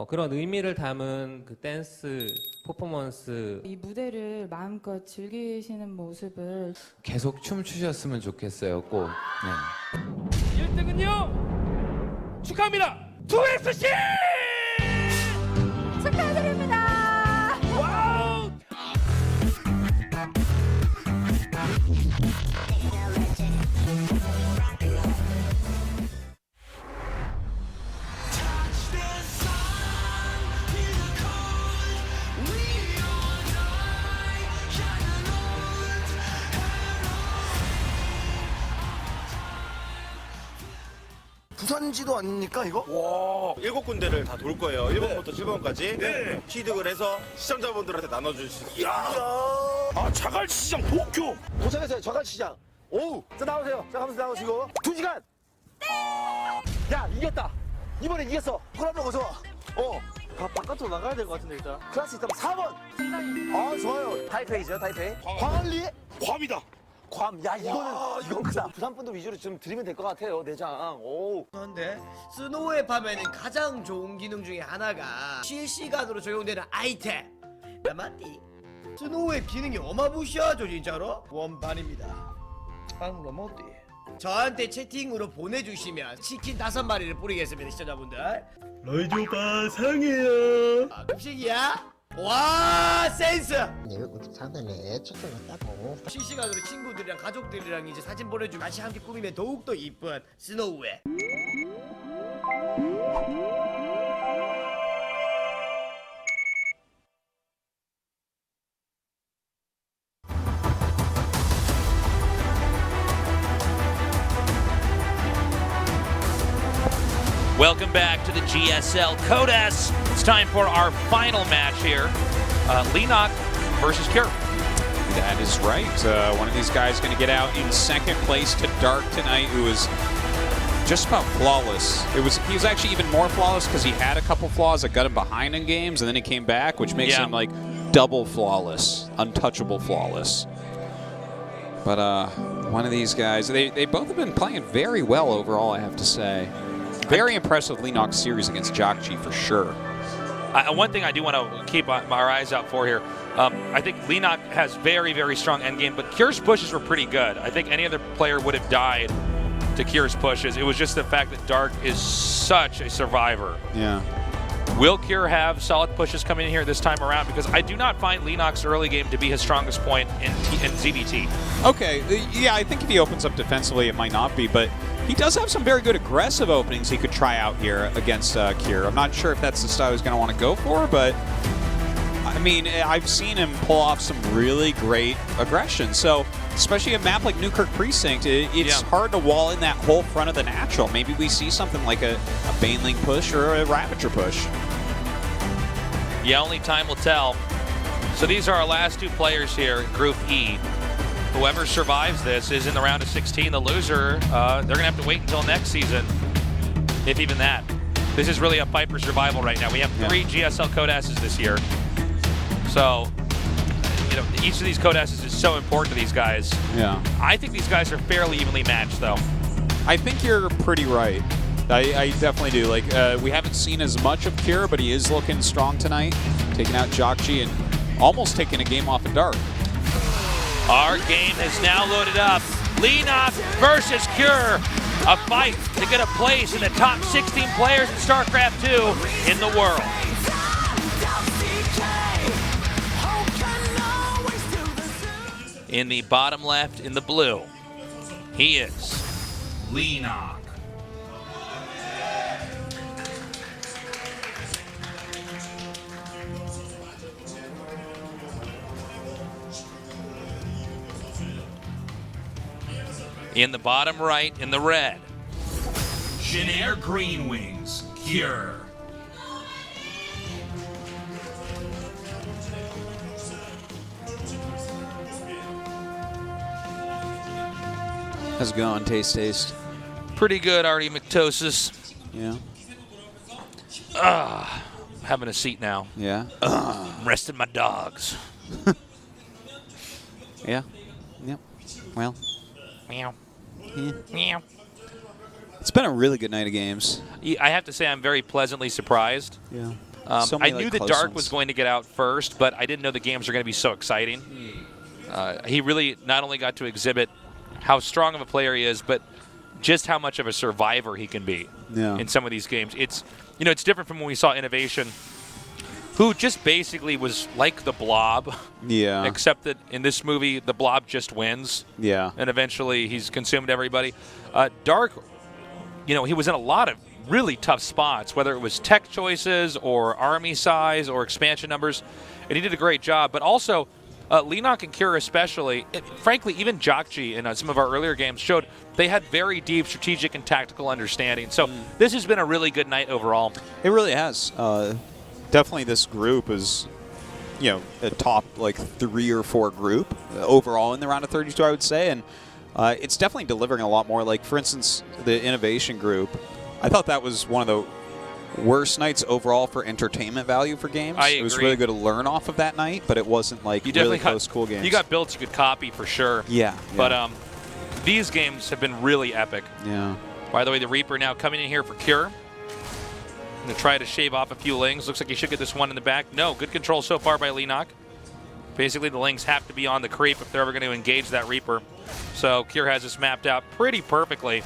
그런 의미를 담은 그 댄스 퍼포먼스 이 무대를 마음껏 즐기시는 모습을 계속 춤추셨으면 좋겠어요. 꼭. 네. 1등은요 축하합니다 2SC 축하드립니다. 와우. 부산지도 아닙니까 이거? 와, 7군데를 다 돌 거예요. 1번부터 7번까지 취득을 해서 시청자분들한테 나눠주실. 아, 자갈시장 도쿄! 도착했어요. 저갈시장. 오우. 자 나오세요. 자 가면서 나오시고 2시간. 야 이겼다. 이번에 이겼어. 그럼 어서 와. 바깥으로 나가야 될 것 같은데 일단. 클래스 있다면 4번. 아 좋아요. 타이페이죠 타이페이. 광안리. 괌이다. 괌. 야 이건 크다. 부산 분들 위주로 좀 드리면 될 것 같아요. 내장. 오. 그런데 스노우에 파면은 가장 좋은 기능 중에 하나가 실시간으로 적용되는 아이템. 맞디? 스노우의 기능이 어마무시하죠 진짜로? 원반입니다. 로모디. 저한테 채팅으로 보내주시면 치킨 5마리를 뿌리겠습니다 시청자분들. 라이조바 상해요. 급식이야? 와 센스! 네, 상당히 애착적이었다고. 실시간으로 친구들이랑 가족들이랑 이제 사진 보내주고 같이 함께 꾸미면 더욱더 이쁜 스노우에. Welcome back to the GSL Code S. It's time for our final match here. Leenock versus Cure. That is right. One of these guys going to get out in second place to Dark tonight, who is just about flawless. He was actually even more flawless because he had a couple flaws that got him behind in games, and then he came back, which makes him like double flawless, untouchable flawless. But one of these guys, they both have been playing very well overall, I have to say. Very impressive Leenock series against JJAKJI for sure. One thing I do want to keep our eyes out for here, I think Leenock has very, very strong endgame, but Cure's pushes were pretty good. I think any other player would have died to Cure's pushes. It was just the fact that Dark is such a survivor. Yeah. Will Cure have solid pushes coming in here this time around? Because I do not find Leenock's early game to be his strongest point in ZBT. Okay, yeah, I think if he opens up defensively, it might not be, but he does have some very good aggressive openings he could try out here against Cure. I'm not sure if that's the style he's going to want to go for, but I mean, I've seen him pull off some really great aggression. So, especially a map like Newkirk Precinct, it's hard to wall in that whole front of the natural. Maybe we see something like a Baneling push or a Ravager push. Yeah, only time will tell. So these are our last two players here in Group E. Whoever survives this is in the round of 16. The loser, they're going to have to wait until next season, if even that. This is really a fight for survival right now. We have 3 GSL Codasses this year. So, you know, each of these Codasses is so important to these guys. Yeah. I think these guys are fairly evenly matched, though. I think you're pretty right. I definitely do. Like, we haven't seen as much of Kira, but he is looking strong tonight. Taking out JJAKJI and almost taking a game off of Dark. Our game is now loaded up. Leenock versus Cure. A fight to get a place in the top 16 players in StarCraft 2 in the world. In the bottom left, in the blue, he is Leenock. In the bottom right, in the red, Janair Green Wings, Cure. How's it going, Taste? Pretty good, Artie McTosis. Yeah. Having a seat now. Yeah. I'm resting my dogs. Yeah. Yep. Well. Meow. Yeah. Meow. It's been a really good night of games. I have to say I'm very pleasantly surprised. Yeah. I knew that Dark was going to get out first, but I didn't know the games were going to be so exciting. He really not only got to exhibit how strong of a player he is, but just how much of a survivor he can be in some of these games. It's, you know, it's different from when we saw Innovation, who just basically was like the Blob. Yeah. Except that in this movie, the Blob just wins. Yeah. And eventually he's consumed everybody. Dark, you know, he was in a lot of really tough spots, whether it was tech choices or army size or expansion numbers, and he did a great job. But also, Leenock and Kira especially, frankly, even JJAKJI in some of our earlier games showed they had very deep strategic and tactical understanding. So this has been a really good night overall. It really has. Definitely this group is, you know, a top like 3 or 4 group overall in the round of 32, I would say. And it's definitely delivering a lot more. Like, for instance, the Innovation group, I thought that was one of the worst nights overall for entertainment value for games. I agree. It was really good to learn off of that night, but it wasn't like really close, cool games. You got builds you could copy for sure. Yeah. But these games have been really epic. Yeah. By the way, the Reaper now coming in here for Cure. Going to try to shave off a few Lings. Looks like he should get this one in the back. No, good control so far by Leenock. Basically, the Lings have to be on the creep if they're ever going to engage that Reaper. So Cure has this mapped out pretty perfectly.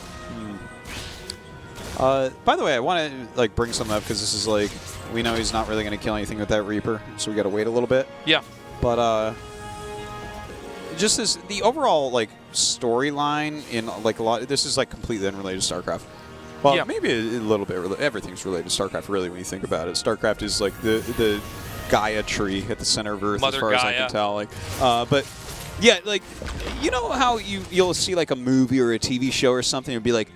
By the way, I want to like bring something up because this is like, we know he's not really going to kill anything with that Reaper, so we got to wait a little bit. Yeah. But just this, the overall like storyline in like a lot. This is like completely unrelated to StarCraft. Well, yeah. Maybe a little bit. Everything's related to StarCraft, really, when you think about it. StarCraft is like the Gaia tree at the center of Earth, Mother as far Gaia. as I can tell. Like, but yeah, like, you know how you'll see like a movie or a TV show or something, it'd be like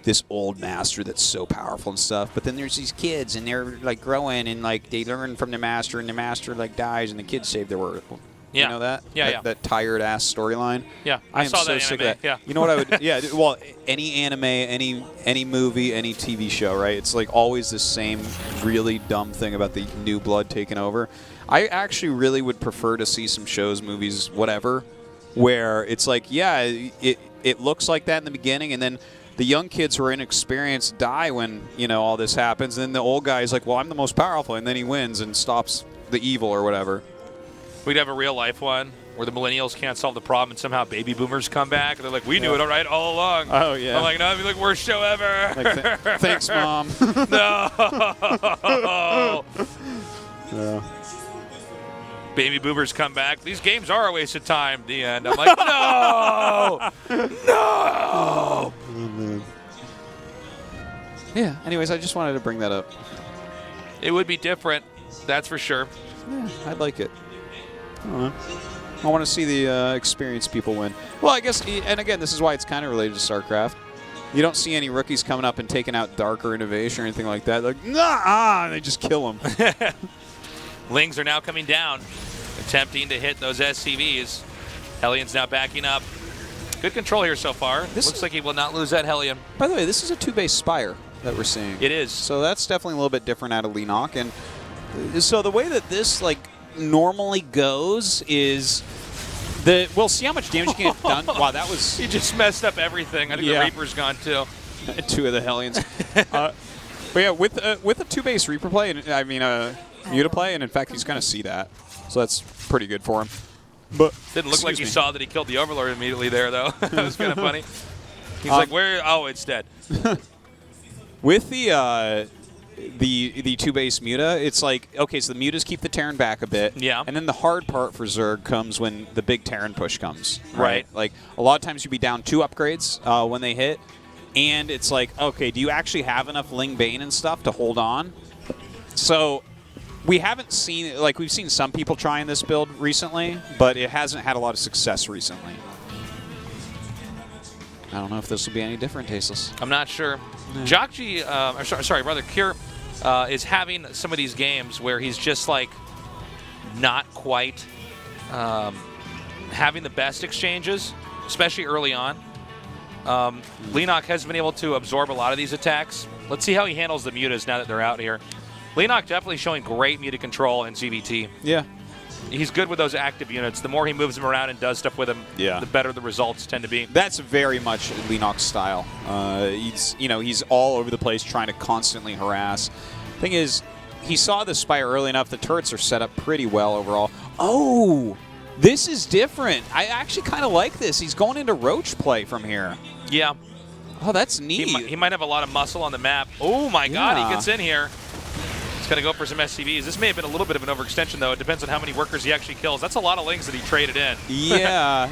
this old master that's so powerful and stuff, but then there's these kids and they're like growing and like they learn from the master and the master like dies and the kids save their world. Yeah. You know that? Yeah, That tired ass storyline. Yeah, I I am saw so that sick anime. of that. Yeah. You know what I would? Yeah. Well, any anime, any movie, any TV show, right? It's like always the same really dumb thing about the new blood taking over. I actually really would prefer to see some shows, movies, whatever, where it's like, yeah, it looks like that in the beginning, and then the young kids who are inexperienced die when, you know, all this happens, and then the old guy is like, well, I'm the most powerful, and then he wins and stops the evil or whatever. We'd have a real life one where the millennials can't solve the problem and somehow baby boomers come back and they're like, we knew it all right all along. Oh, yeah. I'm like, no, it'd be like worst show ever. Like, thanks, Mom. No. Yeah. Baby boomers come back. These games are a waste of time. The end. I'm like, no. No. Yeah. Anyways, I just wanted to bring that up. It would be different. That's for sure. Yeah, I'd like it. I don't know. I want to see the experienced people win. Well, I guess, and again, this is why it's kind of related to StarCraft. You don't see any rookies coming up and taking out Dark or Innovation or anything like that. Like, nah, and they just kill them. Lings are now coming down, attempting to hit those SCVs. Hellion's now backing up. Good control here so far. This looks like he will not lose that Hellion. By the way, this is a 2-base Spire that we're seeing. It is. So that's definitely a little bit different out of Leenock. And so the way that this normally goes is we'll see how much damage you can get done. Wow, that was... He just messed up everything. I think the Reaper's gone too. 2 of the Hellions. But yeah, with a 2-base Reaper play, Muta play, and in fact he's going to see that. So that's pretty good for him. But didn't look like he saw that he killed the Overlord immediately there, though. That was kind of funny. He's like, where? Oh, it's dead. With the 2-base Muta, it's like, okay, so the Mutas keep the Terran back a bit. Yeah. And then the hard part for Zerg comes when the big Terran push comes. Right. Like, a lot of times you'd be down 2 upgrades when they hit. And it's like, okay, do you actually have enough Ling Bane and stuff to hold on? So... we haven't seen, we've seen some people trying this build recently, but it hasn't had a lot of success recently. I don't know if this will be any different, Tasteless. I'm not sure. JJAKJI, sorry, brother, Cure is having some of these games where he's just not quite having the best exchanges, especially early on. Leenock has been able to absorb a lot of these attacks. Let's see how he handles the Mutas now that they're out here. Leenock definitely showing great Muta control in CVT. Yeah. He's good with those active units. The more he moves them around and does stuff with them, the better the results tend to be. That's very much Leenock's style. He's all over the place trying to constantly harass. Thing is, he saw the Spire early enough. The turrets are set up pretty well overall. Oh, this is different. I actually kind of like this. He's going into Roach play from here. Yeah. Oh, that's neat. He might have a lot of muscle on the map. Oh, my God, he gets in here. He's going to go for some SCVs. This may have been a little bit of an overextension, though. It depends on how many workers he actually kills. That's a lot of Lings that he traded in. Yeah.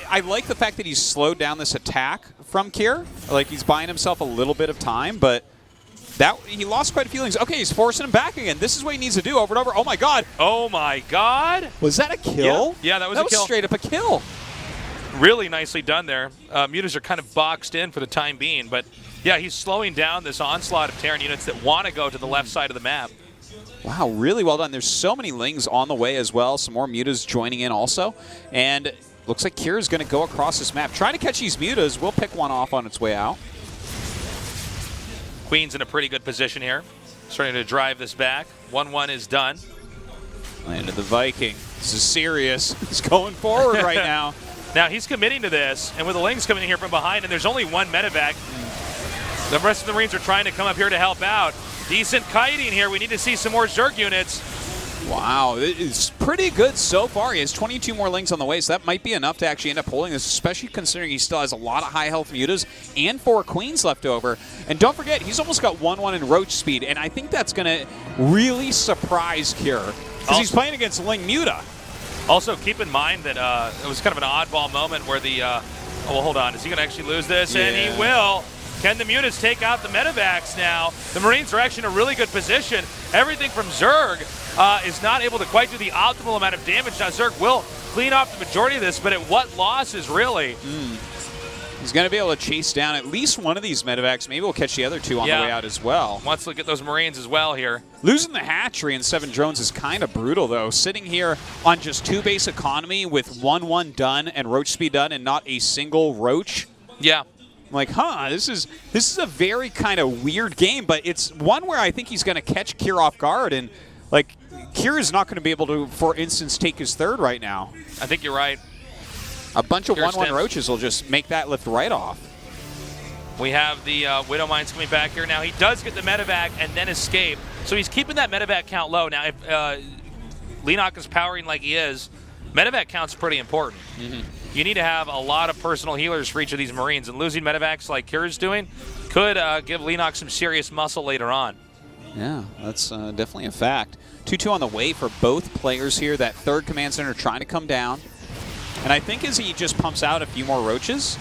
I like the fact that he's slowed down this attack from Kier. He's buying himself a little bit of time, but he lost quite a few Lings. Okay, he's forcing him back again. This is what he needs to do over and over. Oh, my God. Oh, my God. Was that a kill? Yeah, that was a kill. That was straight up a kill. Really nicely done there. Mutas are kind of boxed in for the time being, but yeah, he's slowing down this onslaught of Terran units that want to go to the left side of the map. Wow, really well done. There's so many Lings on the way as well. Some more Mutas joining in also. And looks like Kira is going to go across this map. Trying to catch these Mutas. We'll pick one off on its way out. Queen's in a pretty good position here. Starting to drive this back. 1-1 is done. Landed the Viking. This is serious. He's going forward right now. Now he's committing to this, and with the Lings coming in here from behind, and there's only one medevac, the rest of the Marines are trying to come up here to help out. Decent kiting here. We need to see some more Zerg units. Wow, it's pretty good so far. He has 22 more Lings on the way, so that might be enough to actually end up holding this, especially considering he still has a lot of high health Mutas and 4 Queens left over. And don't forget, he's almost got 1-1 in Roach speed, and I think that's going to really surprise Kira, because he's playing against Ling Muta. Also, keep in mind that it was kind of an oddball moment where the... oh, well, hold on. Is he going to actually lose this? Yeah. And he will. Can the Mutas take out the medevacs now? The Marines are actually in a really good position. Everything from Zerg is not able to quite do the optimal amount of damage. Now, Zerg will clean off the majority of this, but at what losses, really? He's going to be able to chase down at least one of these medevacs. Maybe we'll catch the other 2 on the way out as well. Wants to look at those Marines as well here. Losing the hatchery and 7 drones is kind of brutal, though. Sitting here on just 2 base economy with 1-1 done and Roach speed done and not a single Roach. Yeah. I'm like, this is a very kind of weird game, but it's one where I think he's going to catch Kier off guard, and Kier is not going to be able to, for instance, take his 3rd right now. I think you're right. A bunch of 1-1 Roaches will just make that lift right off. We have the Widow Mines coming back here. Now, he does get the medevac and then escape. So he's keeping that medevac count low. Now, if Leenock is powering like he is, medevac count's pretty important. You need to have a lot of personal healers for each of these Marines, and losing medevacs like Kira's doing could give Leenock some serious muscle later on. Yeah, that's definitely a fact. 2-2 on the way for both players here. That 3rd command center trying to come down. And I think as he just pumps out a few more Roaches,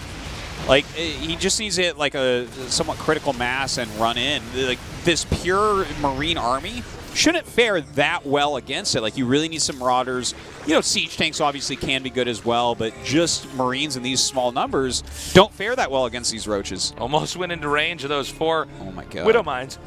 he just needs to hit a somewhat critical mass and run in. this pure Marine army shouldn't fare that well against it. Like, you really need some Marauders. You know, siege tanks obviously can be good as well, but just Marines in these small numbers don't fare that well against these roaches. Almost went into range of those 4 oh my God. Widow Mines.